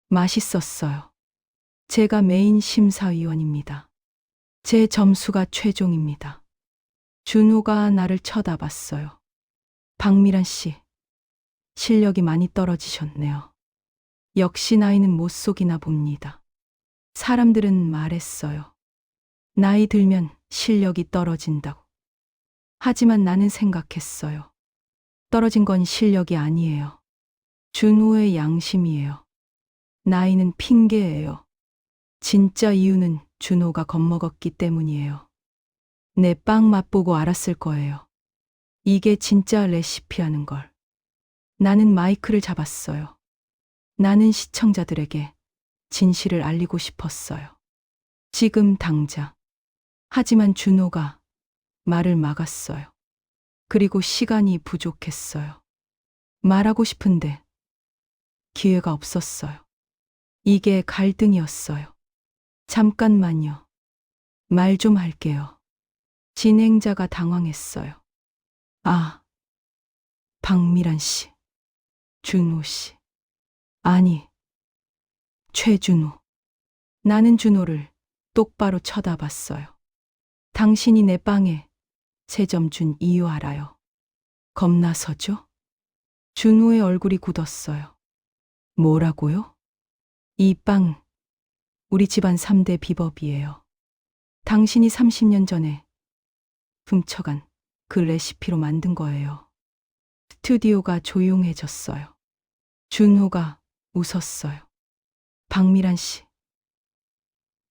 맛있었어요. 제가 메인 심사위원입니다. 제 점수가 최종입니다. 준호가 나를 쳐다봤어요. 박미란 씨, 실력이 많이 떨어지셨네요. 역시 나이는 못 속이나 봅니다. 사람들은 말했어요. 나이 들면 실력이 떨어진다고. 하지만 나는 생각했어요. 떨어진 건 실력이 아니에요. 준호의 양심이에요. 나이는 핑계예요. 진짜 이유는 준호가 겁먹었기 때문이에요. 내 빵 맛보고 알았을 거예요. 이게 진짜 레시피라는 걸. 나는 마이크를 잡았어요. 나는 시청자들에게 진실을 알리고 싶었어요. 지금 당장. 하지만 준호가 말을 막았어요. 그리고 시간이 부족했어요. 말하고 싶은데 기회가 없었어요. 이게 갈등이었어요. 잠깐만요. 말 좀 할게요. 진행자가 당황했어요. 아, 박미란 씨. 준호 씨. 아니, 최준호. 나는 준호를 똑바로 쳐다봤어요. 당신이 내 빵에 세 점 준 이유 알아요? 겁나서죠? 준호의 얼굴이 굳었어요. 뭐라고요? 이 빵, 우리 집안 3대 비법이에요. 당신이 30년 전에 훔쳐간 그 레시피로 만든 거예요. 스튜디오가 조용해졌어요. 준호가 웃었어요. 박미란 씨,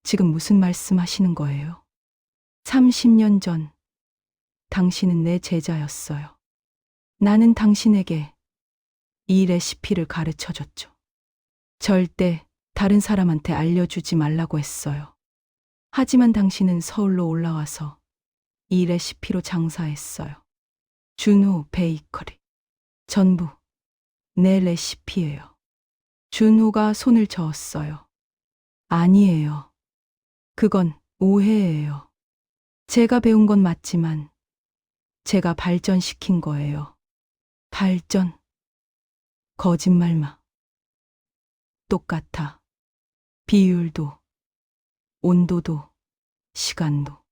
지금 무슨 말씀하시는 거예요? 30년 전, 당신은 내 제자였어요. 나는 당신에게 이 레시피를 가르쳐 줬죠. 절대 다른 사람한테 알려주지 말라고 했어요. 하지만 당신은 서울로 올라와서 이 레시피로 장사했어요. 준호 베이커리. 전부 내 레시피예요. 준호가 손을 저었어요. 아니에요. 그건 오해예요. 제가 배운 건 맞지만 제가 발전시킨 거예요. 발전. 거짓말 마. 똑같아. 비율도, 온도도, 시간도.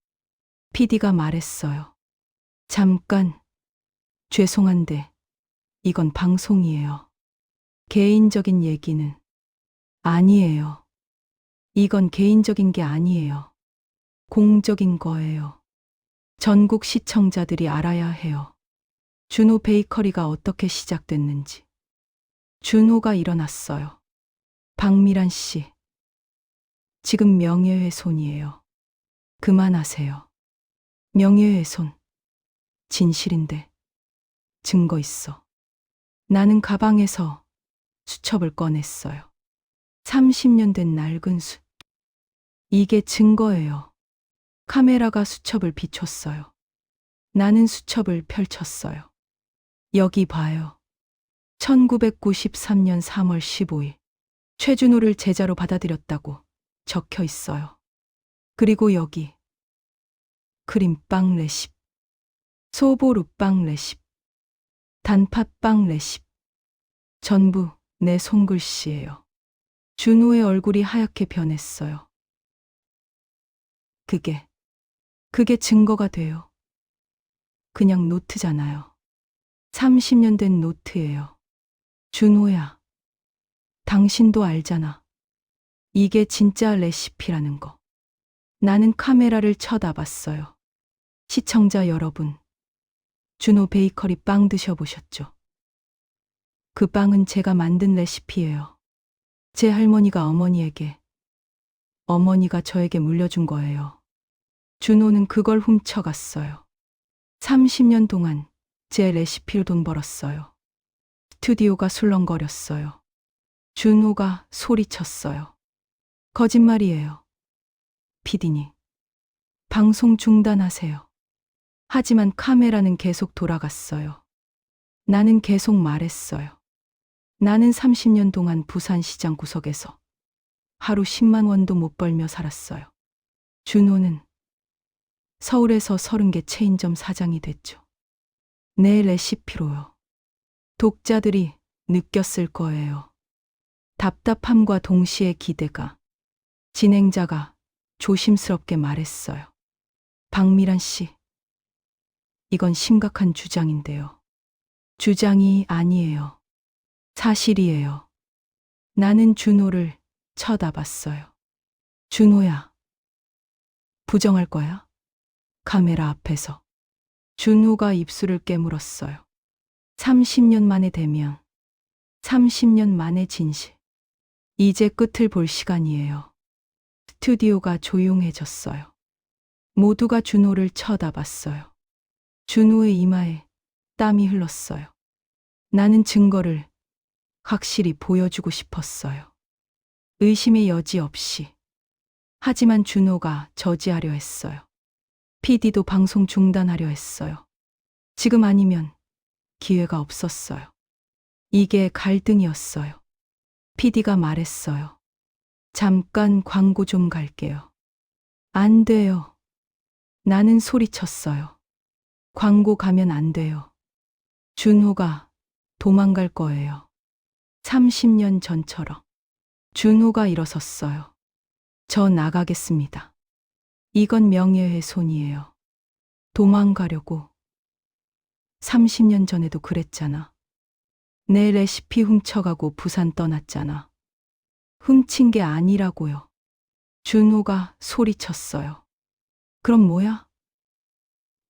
PD가 말했어요. 잠깐, 죄송한데, 이건 방송이에요. 개인적인 얘기는 아니에요. 이건 개인적인 게 아니에요. 공적인 거예요. 전국 시청자들이 알아야 해요. 준호 베이커리가 어떻게 시작됐는지. 준호가 일어났어요. 박미란 씨, 지금 명예훼손이에요. 그만하세요. 명예훼손. 진실인데. 증거 있어. 나는 가방에서 수첩을 꺼냈어요. 30년 된 낡은 수. 이게 증거예요. 카메라가 수첩을 비췄어요. 나는 수첩을 펼쳤어요. 여기 봐요. 1993년 3월 15일. 최준호를 제자로 받아들였다고 적혀 있어요. 그리고 여기. 크림빵 레시피. 소보루빵 레시피. 단팥빵 레시피. 전부 내 손글씨예요. 준호의 얼굴이 하얗게 변했어요. 그게 증거가 돼요. 그냥 노트잖아요. 30년 된 노트예요. 준호야, 당신도 알잖아. 이게 진짜 레시피라는 거. 나는 카메라를 쳐다봤어요. 시청자 여러분, 준호 베이커리 빵 드셔보셨죠? 그 빵은 제가 만든 레시피예요. 제 할머니가 어머니에게, 어머니가 저에게 물려준 거예요. 준호는 그걸 훔쳐갔어요. 30년 동안 제 레시피로 돈 벌었어요. 스튜디오가 술렁거렸어요. 준호가 소리쳤어요. 거짓말이에요. 피디님, 방송 중단하세요. 하지만 카메라는 계속 돌아갔어요. 나는 계속 말했어요. 나는 30년 동안 부산시장 구석에서 하루 10만 원도 못 벌며 살았어요. 준호는 서울에서 30개 체인점 사장이 됐죠. 내 레시피로요. 독자들이 느꼈을 거예요. 답답함과 동시에 기대가. 진행자가 조심스럽게 말했어요. 박미란 씨, 이건 심각한 주장인데요. 주장이 아니에요. 사실이에요. 나는 준호를 쳐다봤어요. 준호야, 부정할 거야? 카메라 앞에서. 준호가 입술을 깨물었어요. 30년 만에 대면, 30년 만에 진실. 이제 끝을 볼 시간이에요. 스튜디오가 조용해졌어요. 모두가 준호를 쳐다봤어요. 준호의 이마에 땀이 흘렀어요. 나는 증거를 확실히 보여주고 싶었어요. 의심의 여지 없이. 하지만 준호가 저지하려 했어요. PD도 방송 중단하려 했어요. 지금 아니면 기회가 없었어요. 이게 갈등이었어요. PD가 말했어요. 잠깐 광고 좀 갈게요. 안 돼요. 나는 소리쳤어요. 광고 가면 안 돼요. 준호가 도망갈 거예요. 30년 전처럼. 준호가 일어섰어요. 저 나가겠습니다. 이건 명예훼손이에요. 도망가려고. 30년 전에도 그랬잖아. 내 레시피 훔쳐가고 부산 떠났잖아. 훔친 게 아니라고요. 준호가 소리쳤어요. 그럼 뭐야?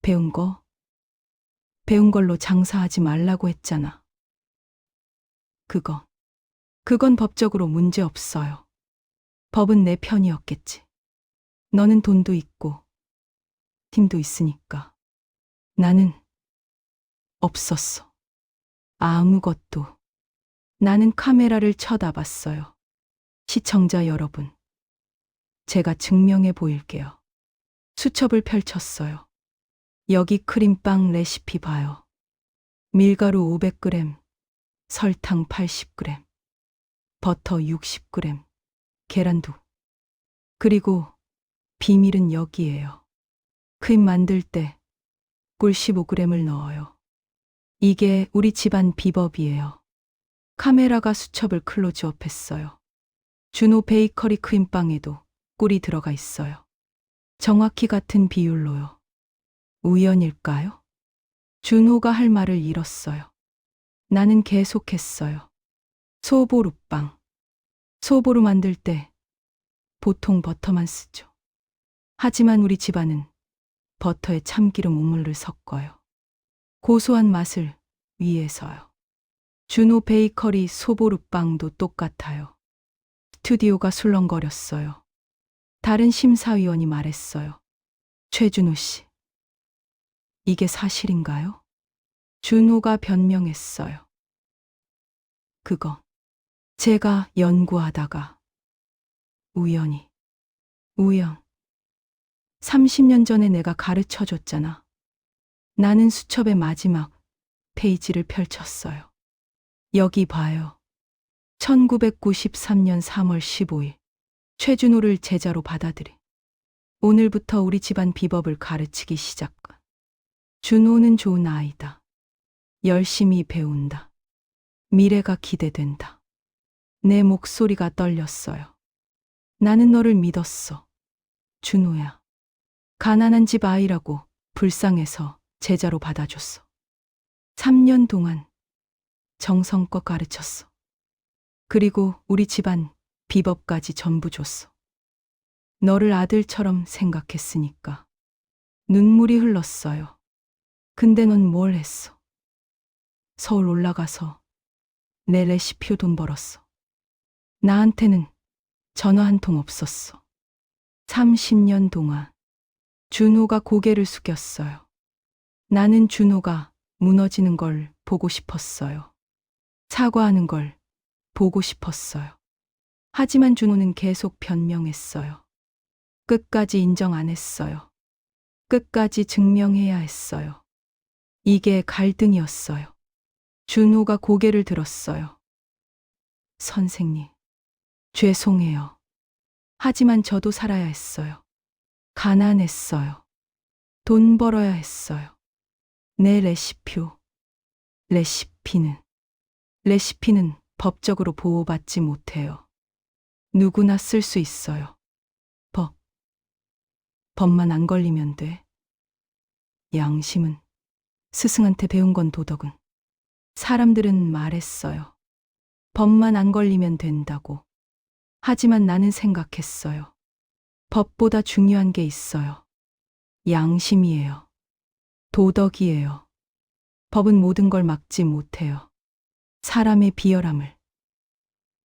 배운 거? 배운 걸로 장사하지 말라고 했잖아. 그건 법적으로 문제 없어요. 법은 내 편이었겠지. 너는 돈도 있고 힘도 있으니까. 나는 없었어. 아무것도. 나는 카메라를 쳐다봤어요. 시청자 여러분, 제가 증명해 보일게요. 수첩을 펼쳤어요. 여기 크림빵 레시피 봐요. 밀가루 500g, 설탕 80g, 버터 60g, 계란도. 그리고 비밀은 여기에요. 크림 만들 때 꿀 15g을 넣어요. 이게 우리 집안 비법이에요. 카메라가 수첩을 클로즈업했어요. 준호 베이커리 크림빵에도 꿀이 들어가 있어요. 정확히 같은 비율로요. 우연일까요? 준호가 할 말을 잃었어요. 나는 계속했어요. 소보루빵. 소보루 만들 때 보통 버터만 쓰죠. 하지만 우리 집안은 버터에 참기름 우물을 섞어요. 고소한 맛을 위해서요. 준호 베이커리 소보루빵도 똑같아요. 스튜디오가 술렁거렸어요. 다른 심사위원이 말했어요. 최준호 씨, 이게 사실인가요? 준호가 변명했어요. 그거 제가 연구하다가 우연. 30년 전에 내가 가르쳐 줬잖아. 나는 수첩의 마지막 페이지를 펼쳤어요. 여기 봐요. 1993년 3월 15일. 최준호를 제자로 받아들이. 오늘부터 우리 집안 비법을 가르치기 시작. 준호는 좋은 아이다. 열심히 배운다. 미래가 기대된다. 내 목소리가 떨렸어요. 나는 너를 믿었어. 준호야. 가난한 집 아이라고 불쌍해서 제자로 받아줬어. 3년 동안 정성껏 가르쳤어. 그리고 우리 집안 비법까지 전부 줬어. 너를 아들처럼 생각했으니까. 눈물이 흘렀어요. 근데 넌 뭘 했어? 서울 올라가서 내 레시피로 돈 벌었어. 나한테는 전화 한 통 없었어. 30년 동안. 준호가 고개를 숙였어요. 나는 준호가 무너지는 걸 보고 싶었어요. 사과하는 걸 보고 싶었어요. 하지만 준호는 계속 변명했어요. 끝까지 인정 안 했어요. 끝까지 증명해야 했어요. 이게 갈등이었어요. 준호가 고개를 들었어요. 선생님, 죄송해요. 하지만 저도 살아야 했어요. 가난했어요. 돈 벌어야 했어요. 내 레시피는 법적으로 보호받지 못해요. 누구나 쓸 수 있어요. 법만 안 걸리면 돼. 양심은, 스승한테 배운 건 도덕은. 사람들은 말했어요. 법만 안 걸리면 된다고. 하지만 나는 생각했어요. 법보다 중요한 게 있어요. 양심이에요. 도덕이에요. 법은 모든 걸 막지 못해요. 사람의 비열함을,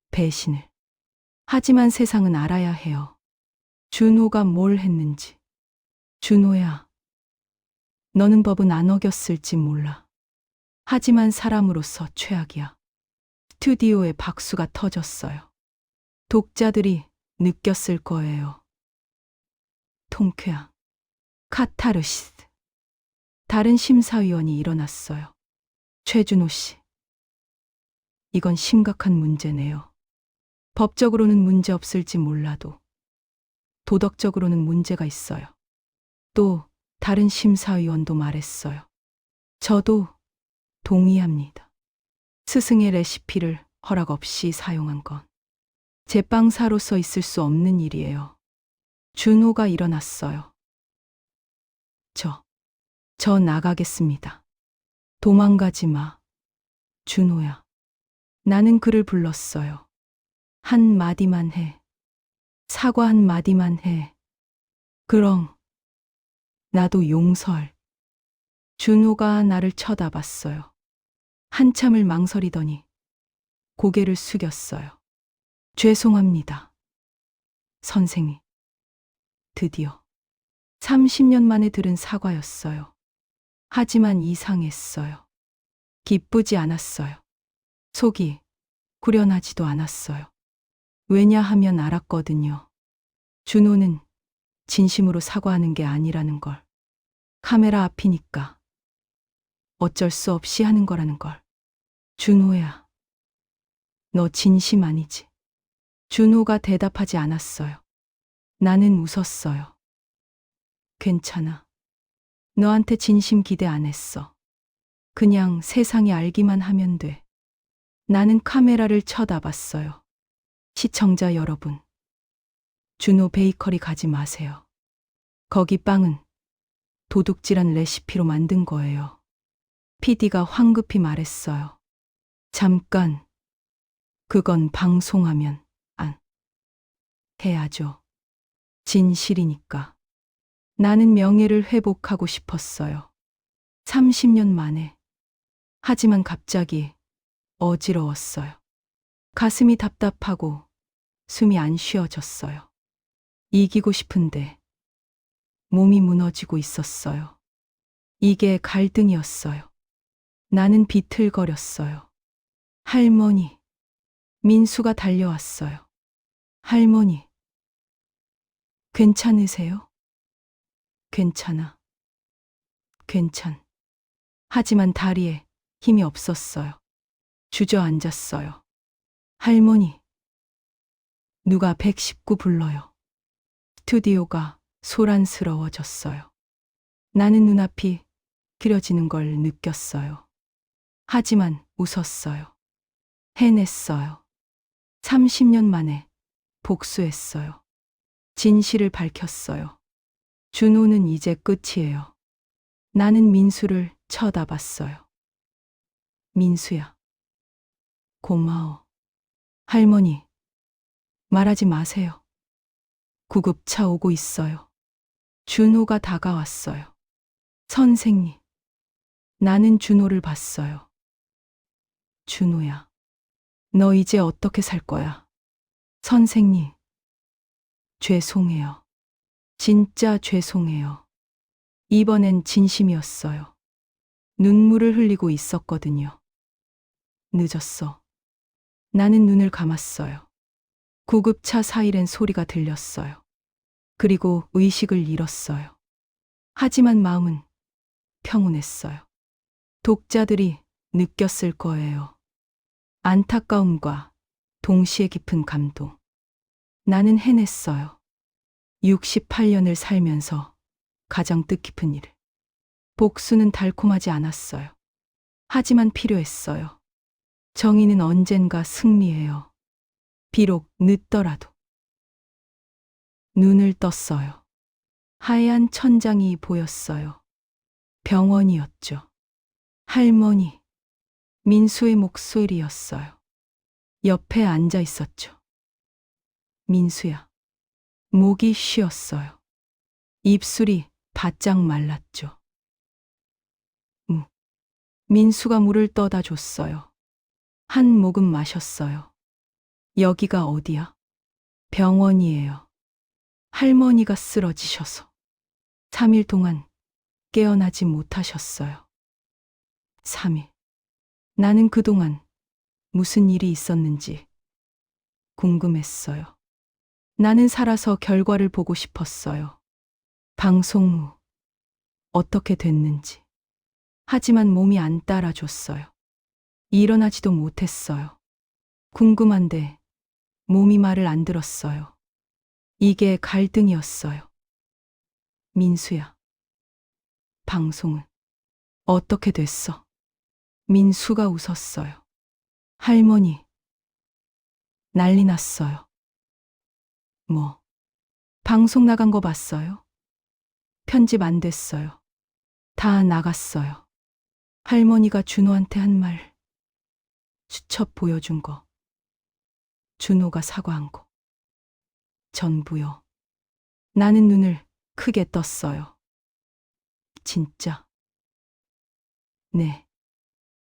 배신을. 하지만 세상은 알아야 해요. 준호가 뭘 했는지. 준호야, 너는 법은 안 어겼을지 몰라. 하지만 사람으로서 최악이야. 스튜디오에 박수가 터졌어요. 독자들이 느꼈을 거예요. 통쾌함, 카타르시스. 다른 심사위원이 일어났어요. 최준호 씨, 이건 심각한 문제네요. 법적으로는 문제 없을지 몰라도 도덕적으로는 문제가 있어요. 또 다른 심사위원도 말했어요. 저도 동의합니다. 스승의 레시피를 허락 없이 사용한 건 제빵사로서 있을 수 없는 일이에요. 준호가 일어났어요. 저 나가겠습니다. 도망가지 마. 준호야. 나는 그를 불렀어요. 한 마디만 해. 사과 한 마디만 해. 그럼 나도 용서할. 준호가 나를 쳐다봤어요. 한참을 망설이더니 고개를 숙였어요. 죄송합니다. 선생님. 드디어 30년 만에 들은 사과였어요. 하지만 이상했어요. 기쁘지 않았어요. 속이 후련하지도 않았어요. 왜냐하면 알았거든요. 준호는 진심으로 사과하는 게 아니라는 걸. 카메라 앞이니까 어쩔 수 없이 하는 거라는 걸. 준호야, 너 진심 아니지? 준호가 대답하지 않았어요. 나는 웃었어요. 괜찮아. 너한테 진심 기대 안 했어. 그냥 세상이 알기만 하면 돼. 나는 카메라를 쳐다봤어요. 시청자 여러분, 준호 베이커리 가지 마세요. 거기 빵은 도둑질한 레시피로 만든 거예요. PD가 황급히 말했어요. 잠깐, 그건 방송하면 안 해야죠. 진실이니까. 나는 명예를 회복하고 싶었어요. 30년 만에. 하지만 갑자기 어지러웠어요. 가슴이 답답하고 숨이 안 쉬어졌어요. 이기고 싶은데 몸이 무너지고 있었어요. 이게 갈등이었어요. 나는 비틀거렸어요. 할머니, 민수가 달려왔어요. 할머니, 괜찮으세요? 괜찮아. 하지만 다리에 힘이 없었어요. 주저앉았어요. 할머니, 누가 119 불러요. 스튜디오가 소란스러워졌어요. 나는 눈앞이 그려지는 걸 느꼈어요. 하지만 웃었어요. 해냈어요. 30년 만에 복수했어요. 진실을 밝혔어요. 준호는 이제 끝이에요. 나는 민수를 쳐다봤어요. 민수야, 고마워. 할머니, 말하지 마세요. 구급차 오고 있어요. 준호가 다가왔어요. 선생님. 나는 준호를 봤어요. 준호야, 너 이제 어떻게 살 거야? 선생님. 죄송해요. 진짜 죄송해요. 이번엔 진심이었어요. 눈물을 흘리고 있었거든요. 늦었어. 나는 눈을 감았어요. 구급차 사이렌 소리가 들렸어요. 그리고 의식을 잃었어요. 하지만 마음은 평온했어요. 독자들이 느꼈을 거예요. 안타까움과 동시에 깊은 감동. 나는 해냈어요. 68년을 살면서 가장 뜻깊은 일을. 복수는 달콤하지 않았어요. 하지만 필요했어요. 정의는 언젠가 승리해요. 비록 늦더라도. 눈을 떴어요. 하얀 천장이 보였어요. 병원이었죠. 할머니, 민수의 목소리였어요. 옆에 앉아 있었죠. 민수야. 목이 쉬었어요. 입술이 바짝 말랐죠. 민수가 물을 떠다 줬어요. 한 모금 마셨어요. 여기가 어디야? 병원이에요. 할머니가 쓰러지셔서 3일 동안 깨어나지 못하셨어요. 3일. 나는 그동안 무슨 일이 있었는지 궁금했어요. 나는 살아서 결과를 보고 싶었어요. 방송 후 어떻게 됐는지. 하지만 몸이 안 따라줬어요. 일어나지도 못했어요. 궁금한데 몸이 말을 안 들었어요. 이게 갈등이었어요. 민수야, 방송은 어떻게 됐어? 민수가 웃었어요. 할머니, 난리 났어요. 뭐, 방송 나간 거 봤어요? 편집 안 됐어요. 다 나갔어요. 할머니가 준호한테 한 말, 수첩 보여준 거, 준호가 사과한 거, 전부요. 나는 눈을 크게 떴어요. 진짜? 네.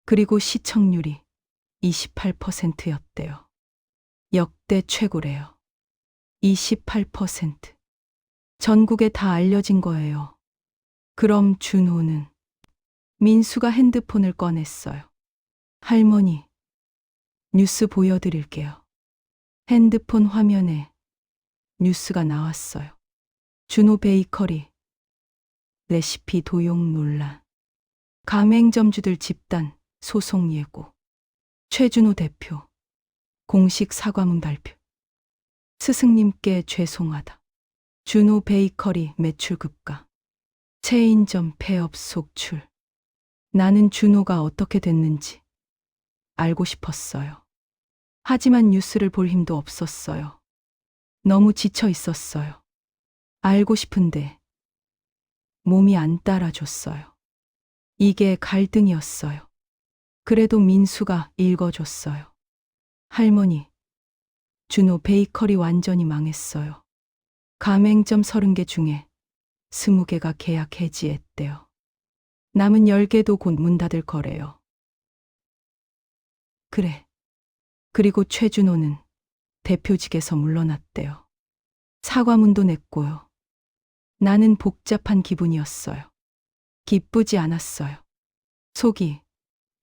그리고 시청률이 28%였대요. 역대 최고래요. 28%. 전국에 다 알려진 거예요. 그럼 준호는? 민수가 핸드폰을 꺼냈어요. 할머니, 뉴스 보여드릴게요. 핸드폰 화면에 뉴스가 나왔어요. 준호 베이커리 레시피 도용 논란. 가맹점주들 집단 소송 예고. 최준호 대표 공식 사과문 발표. 스승님께 죄송하다. 준호 베이커리 매출 급가. 체인점 폐업 속출. 나는 준호가 어떻게 됐는지 알고 싶었어요. 하지만 뉴스를 볼 힘도 없었어요. 너무 지쳐 있었어요. 알고 싶은데 몸이 안 따라줬어요. 이게 갈등이었어요. 그래도 민수가 읽어줬어요. 할머니, 준호 베이커리 완전히 망했어요. 가맹점 30개 중에 20개가 계약 해지했대요. 남은 10개도 곧 문 닫을 거래요. 그래. 그리고 최준호는 대표직에서 물러났대요. 사과문도 냈고요. 나는 복잡한 기분이었어요. 기쁘지 않았어요. 속이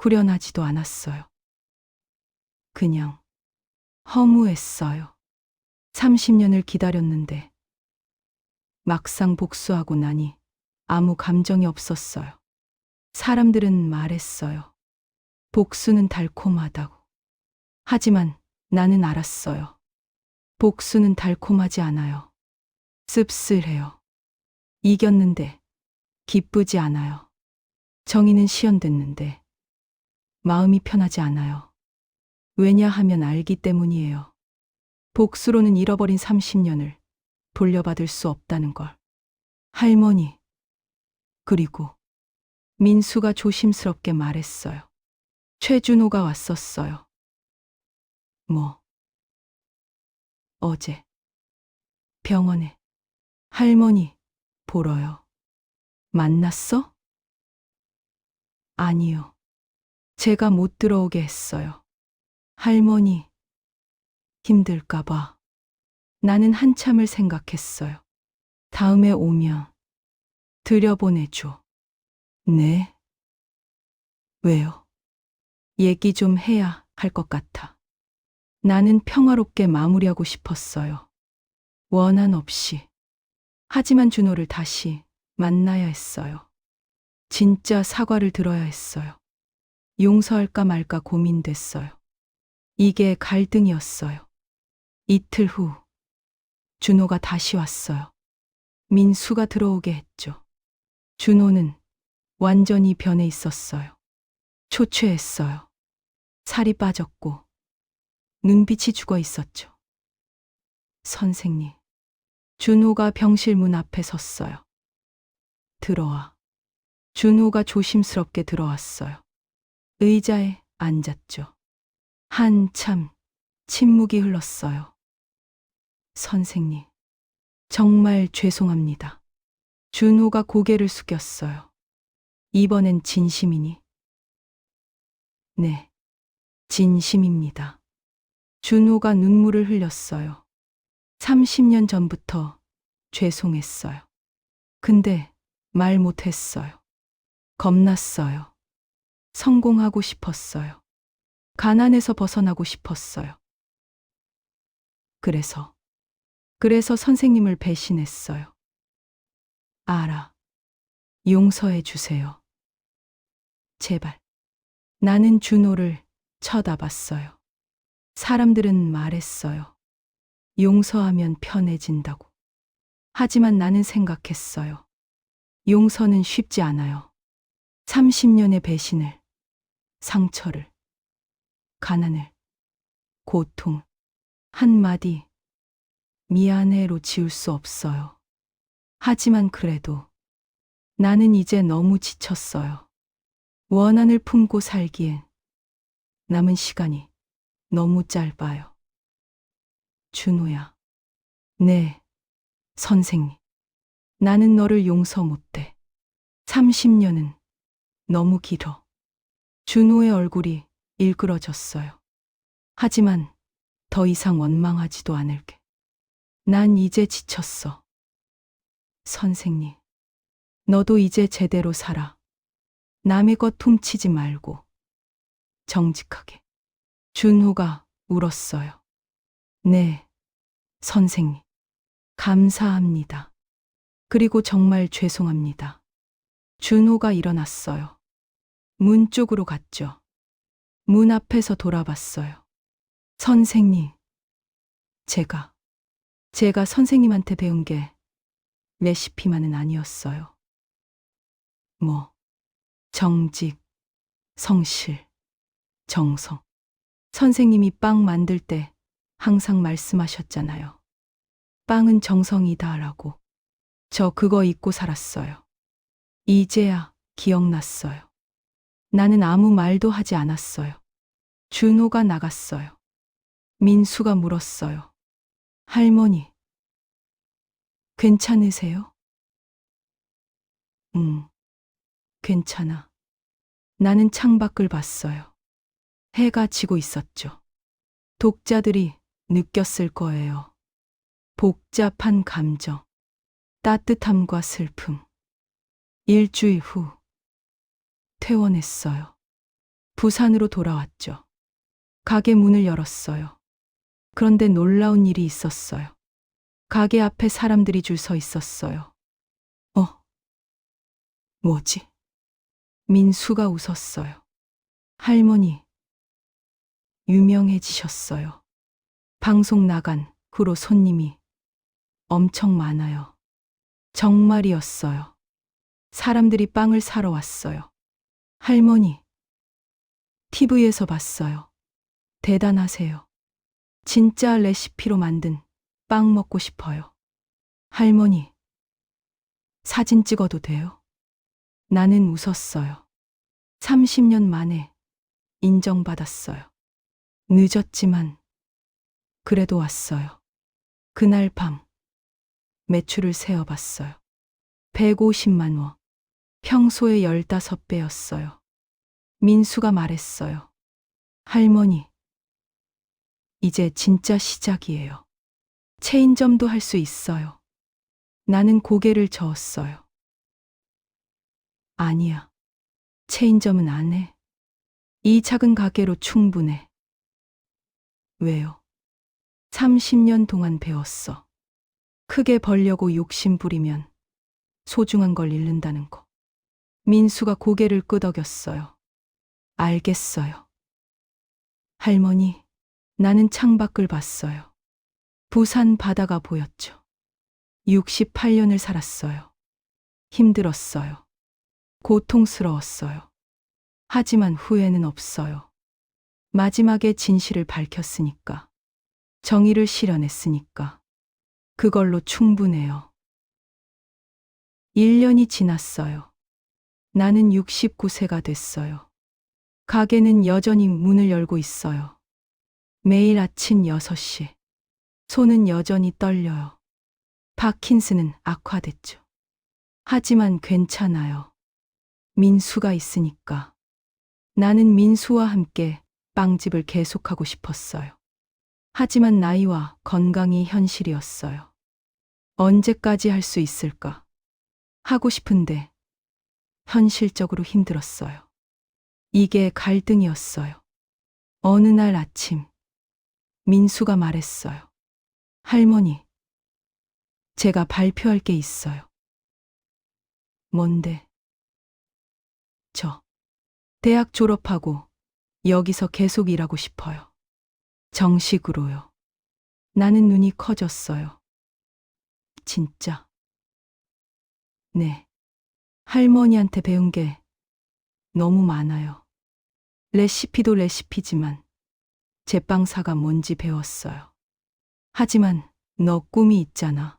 후련하지도 않았어요. 그냥 허무했어요. 30년을 기다렸는데 막상 복수하고 나니 아무 감정이 없었어요. 사람들은 말했어요. 복수는 달콤하다고. 하지만 나는 알았어요. 복수는 달콤하지 않아요. 씁쓸해요. 이겼는데 기쁘지 않아요. 정의는 실현됐는데 마음이 편하지 않아요. 왜냐하면 알기 때문이에요. 복수로는 잃어버린 30년을 돌려받을 수 없다는 걸. 할머니, 그리고 민수가 조심스럽게 말했어요. 최준호가 왔었어요. 뭐? 어제 병원에 할머니 보러요. 만났어? 아니요. 제가 못 들어오게 했어요. 할머니 힘들까봐. 나는 한참을 생각했어요. 다음에 오면 들여보내줘. 네. 왜요? 얘기 좀 해야 할 것 같아. 나는 평화롭게 마무리하고 싶었어요. 원한 없이. 하지만 준호를 다시 만나야 했어요. 진짜 사과를 들어야 했어요. 용서할까 말까 고민됐어요. 이게 갈등이었어요. 이틀 후 준호가 다시 왔어요. 민수가 들어오게 했죠. 준호는 완전히 변해 있었어요. 초췌했어요. 살이 빠졌고 눈빛이 죽어 있었죠. 선생님. 준호가 병실 문 앞에 섰어요. 들어와. 준호가 조심스럽게 들어왔어요. 의자에 앉았죠. 한참 침묵이 흘렀어요. 선생님, 정말 죄송합니다. 준호가 고개를 숙였어요. 이번엔 진심이니? 네, 진심입니다. 준호가 눈물을 흘렸어요. 30년 전부터 죄송했어요. 근데 말 못했어요. 겁났어요. 성공하고 싶었어요. 가난에서 벗어나고 싶었어요. 그래서 선생님을 배신했어요. 알아. 용서해 주세요. 제발. 나는 준호를 쳐다봤어요. 사람들은 말했어요. 용서하면 편해진다고. 하지만 나는 생각했어요. 용서는 쉽지 않아요. 30년의 배신을, 상처를, 가난을, 고통, 한마디 미안해로 지울 수 없어요. 하지만 그래도 나는 이제 너무 지쳤어요. 원한을 품고 살기엔 남은 시간이 너무 짧아요. 준호야. 네, 선생님. 나는 너를 용서 못해. 30년은 너무 길어. 준호의 얼굴이 일그러졌어요. 하지만 더 이상 원망하지도 않을게. 난 이제 지쳤어. 선생님, 너도 이제 제대로 살아. 남의 것 훔치지 말고 정직하게. 준호가 울었어요. 네, 선생님. 감사합니다. 그리고 정말 죄송합니다. 준호가 일어났어요. 문 쪽으로 갔죠. 문 앞에서 돌아봤어요. 선생님, 제가 선생님한테 배운 게 레시피만은 아니었어요. 정직, 성실, 정성. 선생님이 빵 만들 때 항상 말씀하셨잖아요. 빵은 정성이다라고. 저 그거 잊고 살았어요. 이제야 기억났어요. 나는 아무 말도 하지 않았어요. 준호가 나갔어요. 민수가 물었어요. 할머니, 괜찮으세요? 괜찮아. 나는 창밖을 봤어요. 해가 지고 있었죠. 독자들이 느꼈을 거예요. 복잡한 감정, 따뜻함과 슬픔. 일주일 후 퇴원했어요. 부산으로 돌아왔죠. 가게 문을 열었어요. 그런데 놀라운 일이 있었어요. 가게 앞에 사람들이 줄 서 있었어요. 뭐지? 민수가 웃었어요. 할머니, 유명해지셨어요. 방송 나간 후로 손님이 엄청 많아요. 정말이었어요. 사람들이 빵을 사러 왔어요. 할머니, TV에서 봤어요. 대단하세요. 진짜 레시피로 만든 빵 먹고 싶어요. 할머니, 사진 찍어도 돼요? 나는 웃었어요. 30년 만에 인정받았어요. 늦었지만 그래도 왔어요. 그날 밤 매출을 세어봤어요. 150만 원. 평소의 15배였어요. 민수가 말했어요. 할머니, 이제 진짜 시작이에요. 체인점도 할 수 있어요. 나는 고개를 저었어요. 아니야. 체인점은 안 해. 이 작은 가게로 충분해. 왜요? 30년 동안 배웠어. 크게 벌려고 욕심 부리면 소중한 걸 잃는다는 거. 민수가 고개를 끄덕였어요. 알겠어요. 할머니, 나는 창밖을 봤어요. 부산 바다가 보였죠. 68년을 살았어요. 힘들었어요. 고통스러웠어요. 하지만 후회는 없어요. 마지막에 진실을 밝혔으니까. 정의를 실현했으니까. 그걸로 충분해요. 1년이 지났어요. 나는 69세가 됐어요. 가게는 여전히 문을 열고 있어요. 매일 아침 6시. 손은 여전히 떨려요. 파킨슨은 악화됐죠. 하지만 괜찮아요. 민수가 있으니까. 나는 민수와 함께 빵집을 계속하고 싶었어요. 하지만 나이와 건강이 현실이었어요. 언제까지 할 수 있을까? 하고 싶은데 현실적으로 힘들었어요. 이게 갈등이었어요. 어느 날 아침, 민수가 말했어요. 할머니, 제가 발표할 게 있어요. 뭔데? 저 대학 졸업하고 여기서 계속 일하고 싶어요. 정식으로요. 나는 눈이 커졌어요. 진짜? 네. 할머니한테 배운 게 너무 많아요. 레시피도 레시피지만 제빵사가 뭔지 배웠어요. 하지만 너 꿈이 있잖아.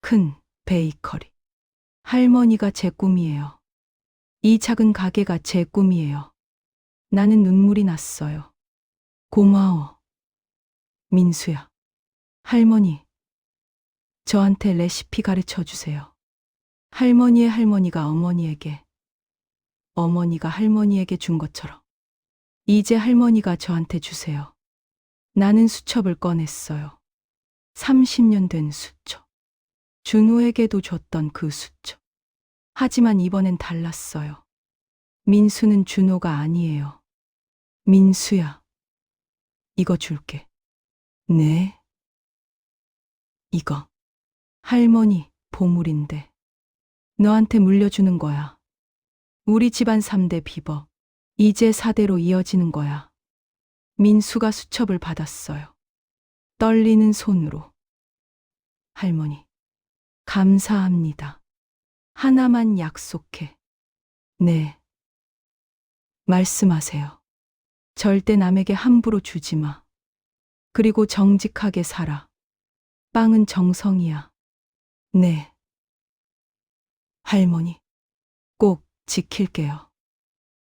큰 베이커리. 할머니가 제 꿈이에요. 이 작은 가게가 제 꿈이에요. 나는 눈물이 났어요. 고마워, 민수야. 할머니, 저한테 레시피 가르쳐 주세요. 할머니의 할머니가 어머니에게, 어머니가 할머니에게 준 것처럼. 이제 할머니가 저한테 주세요. 나는 수첩을 꺼냈어요. 30년 된 수첩. 준호에게도 줬던 그 수첩. 하지만 이번엔 달랐어요. 민수는 준호가 아니에요. 민수야, 이거 줄게. 네? 이거. 할머니, 보물인데. 너한테 물려주는 거야. 우리 집안 3대 비법. 이제 4대로 이어지는 거야. 민수가 수첩을 받았어요. 떨리는 손으로. 할머니, 감사합니다. 하나만 약속해. 네. 말씀하세요. 절대 남에게 함부로 주지 마. 그리고 정직하게 살아. 빵은 정성이야. 네. 할머니, 꼭 지킬게요.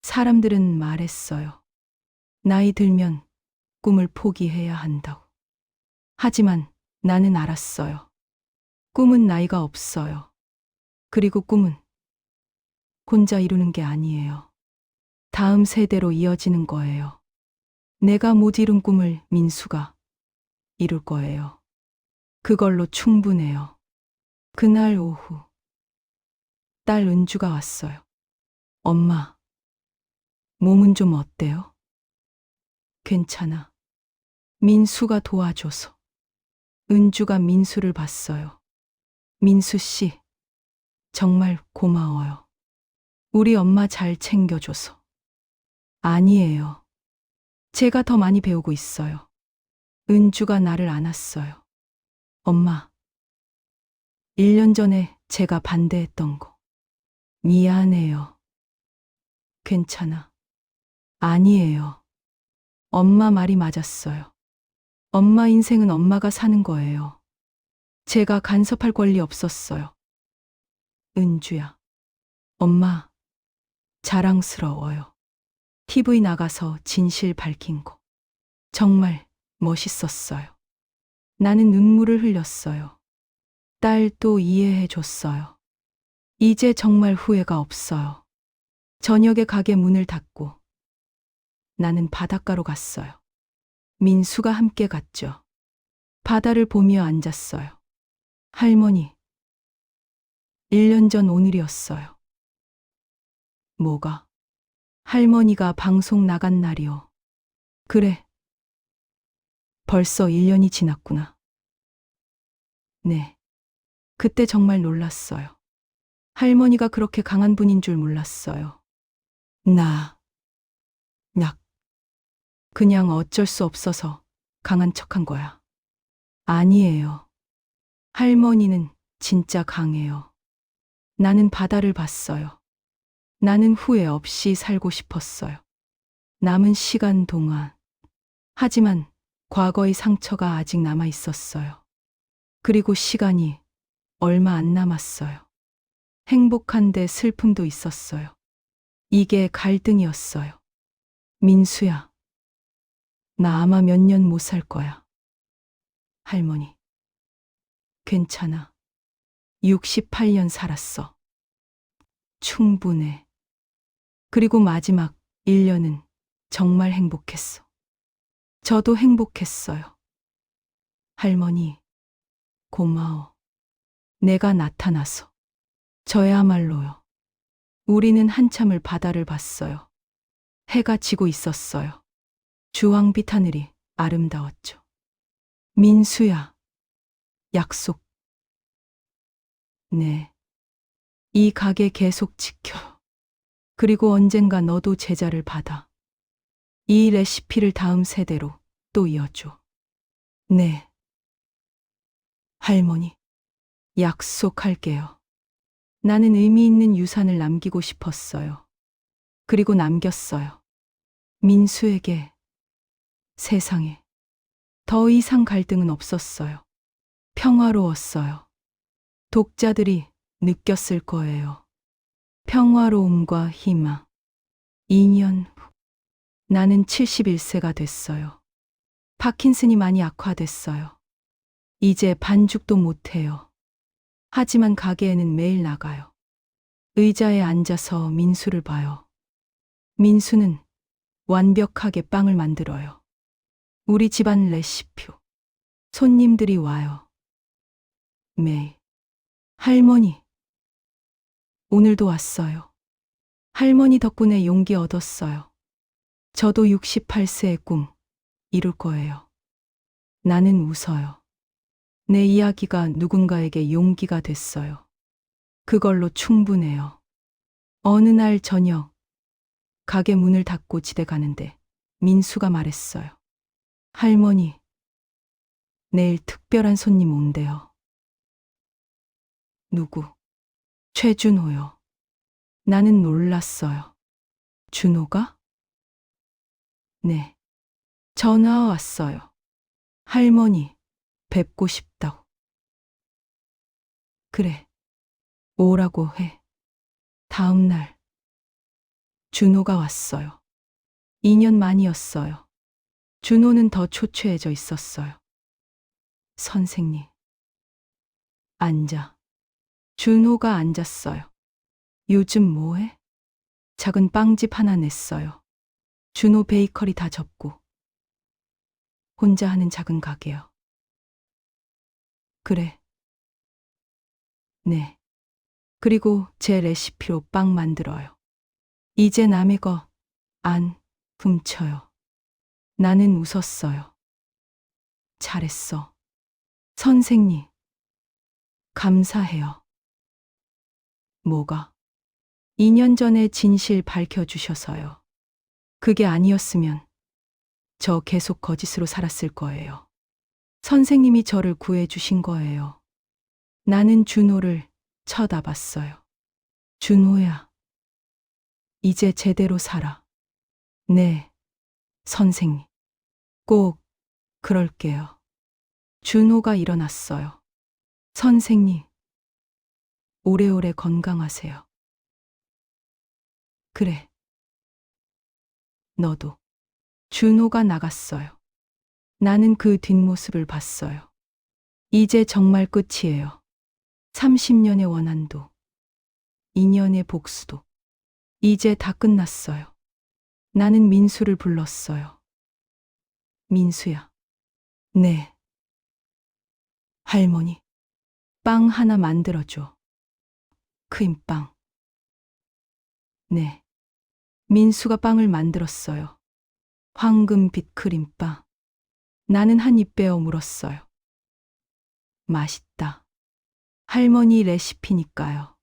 사람들은 말했어요. 나이 들면 꿈을 포기해야 한다고. 하지만 나는 알았어요. 꿈은 나이가 없어요. 그리고 꿈은 혼자 이루는 게 아니에요. 다음 세대로 이어지는 거예요. 내가 못 이룬 꿈을 민수가 이룰 거예요. 그걸로 충분해요. 그날 오후, 딸 은주가 왔어요. 엄마, 몸은 좀 어때요? 괜찮아. 민수가 도와줘서. 은주가 민수를 봤어요. 민수 씨, 정말 고마워요. 우리 엄마 잘 챙겨줘서. 아니에요. 제가 더 많이 배우고 있어요. 은주가 나를 안았어요. 엄마, 1년 전에 제가 반대했던 거. 미안해요. 괜찮아. 아니에요. 엄마 말이 맞았어요. 엄마 인생은 엄마가 사는 거예요. 제가 간섭할 권리 없었어요. 은주야. 엄마, 자랑스러워요. TV 나가서 진실 밝힌 거. 정말 멋있었어요. 나는 눈물을 흘렸어요. 딸도 이해해 줬어요. 이제 정말 후회가 없어요. 저녁에 가게 문을 닫고 나는 바닷가로 갔어요. 민수가 함께 갔죠. 바다를 보며 앉았어요. 할머니, 1년 전 오늘이었어요. 뭐가? 할머니가 방송 나간 날이요. 그래. 벌써 1년이 지났구나. 네. 그때 정말 놀랐어요. 할머니가 그렇게 강한 분인 줄 몰랐어요. 그냥 어쩔 수 없어서 강한 척한 거야. 아니에요. 할머니는 진짜 강해요. 나는 바다를 봤어요. 나는 후회 없이 살고 싶었어요. 남은 시간 동안. 하지만 과거의 상처가 아직 남아 있었어요. 그리고 시간이 얼마 안 남았어요. 행복한데 슬픔도 있었어요. 이게 갈등이었어요. 민수야, 나 아마 몇 년 못 살 거야. 할머니, 괜찮아. 68년 살았어. 충분해. 그리고 마지막 1년은 정말 행복했어. 저도 행복했어요. 할머니, 고마워. 내가 나타나서. 저야말로요. 우리는 한참을 바다를 봤어요. 해가 지고 있었어요. 주황빛 하늘이 아름다웠죠. 민수야, 약속. 네. 이 가게 계속 지켜. 그리고 언젠가 너도 제자를 받아. 이 레시피를 다음 세대로 또 이어줘. 네. 할머니, 약속할게요. 나는 의미 있는 유산을 남기고 싶었어요. 그리고 남겼어요. 민수에게, 세상에. 더 이상 갈등은 없었어요. 평화로웠어요. 독자들이 느꼈을 거예요. 평화로움과 희망. 2년 후, 나는 71세가 됐어요. 파킨슨이 많이 악화됐어요. 이제 반죽도 못해요. 하지만 가게에는 매일 나가요. 의자에 앉아서 민수를 봐요. 민수는 완벽하게 빵을 만들어요. 우리 집안 레시피로. 손님들이 와요. 매일. 할머니, 오늘도 왔어요. 할머니 덕분에 용기 얻었어요. 저도 68세의 꿈 이룰 거예요. 나는 웃어요. 내 이야기가 누군가에게 용기가 됐어요. 그걸로 충분해요. 어느 날 저녁, 가게 문을 닫고 집에 가는데 민수가 말했어요. 할머니, 내일 특별한 손님 온대요. 누구? 최준호요. 나는 놀랐어요. 준호가? 네. 전화 왔어요. 할머니, 뵙고 싶다고. 그래. 오라고 해. 다음 날, 준호가 왔어요. 2년 만이었어요. 준호는 더 초췌해져 있었어요. 선생님. 앉아. 준호가 앉았어요. 요즘 뭐해? 작은 빵집 하나 냈어요. 준호 베이커리 다 접고. 혼자 하는 작은 가게요. 그래. 네. 그리고 제 레시피로 빵 만들어요. 이제 남의 거 안 훔쳐요. 나는 웃었어요. 잘했어. 선생님. 감사해요. 뭐가? 2년 전에 진실 밝혀주셔서요. 그게 아니었으면 저 계속 거짓으로 살았을 거예요. 선생님이 저를 구해주신 거예요. 나는 준호를 쳐다봤어요. 준호야, 이제 제대로 살아. 네, 선생님. 꼭 그럴게요. 준호가 일어났어요. 선생님, 오래오래 건강하세요. 그래. 너도. 준호가 나갔어요. 나는 그 뒷모습을 봤어요. 이제 정말 끝이에요. 30년의 원한도, 2년의 복수도. 이제 다 끝났어요. 나는 민수를 불렀어요. 민수야. 네. 할머니. 빵 하나 만들어줘. 크림빵. 네. 민수가 빵을 만들었어요. 황금빛 크림빵. 나는 한 입 베어 물었어요. 맛있다. 할머니 레시피니까요.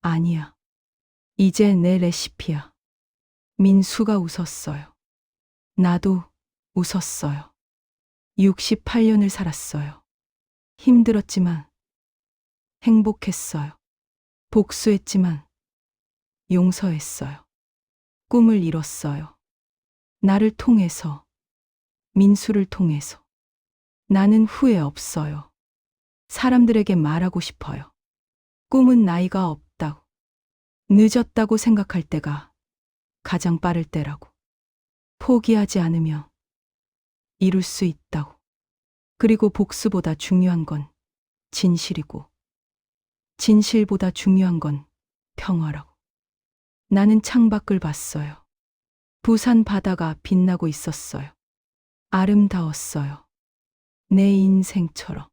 아니야. 이제 내 레시피야. 민수가 웃었어요. 나도 웃었어요. 68년을 살았어요. 힘들었지만 행복했어요. 복수했지만 용서했어요. 꿈을 이뤘어요. 나를 통해서, 민수를 통해서. 나는 후회 없어요. 사람들에게 말하고 싶어요. 꿈은 나이가 없다고. 늦었다고 생각할 때가 가장 빠를 때라고. 포기하지 않으면 이룰 수 있다고. 그리고 복수보다 중요한 건 진실이고, 진실보다 중요한 건 평화라고. 나는 창밖을 봤어요. 부산 바다가 빛나고 있었어요. 아름다웠어요. 내 인생처럼.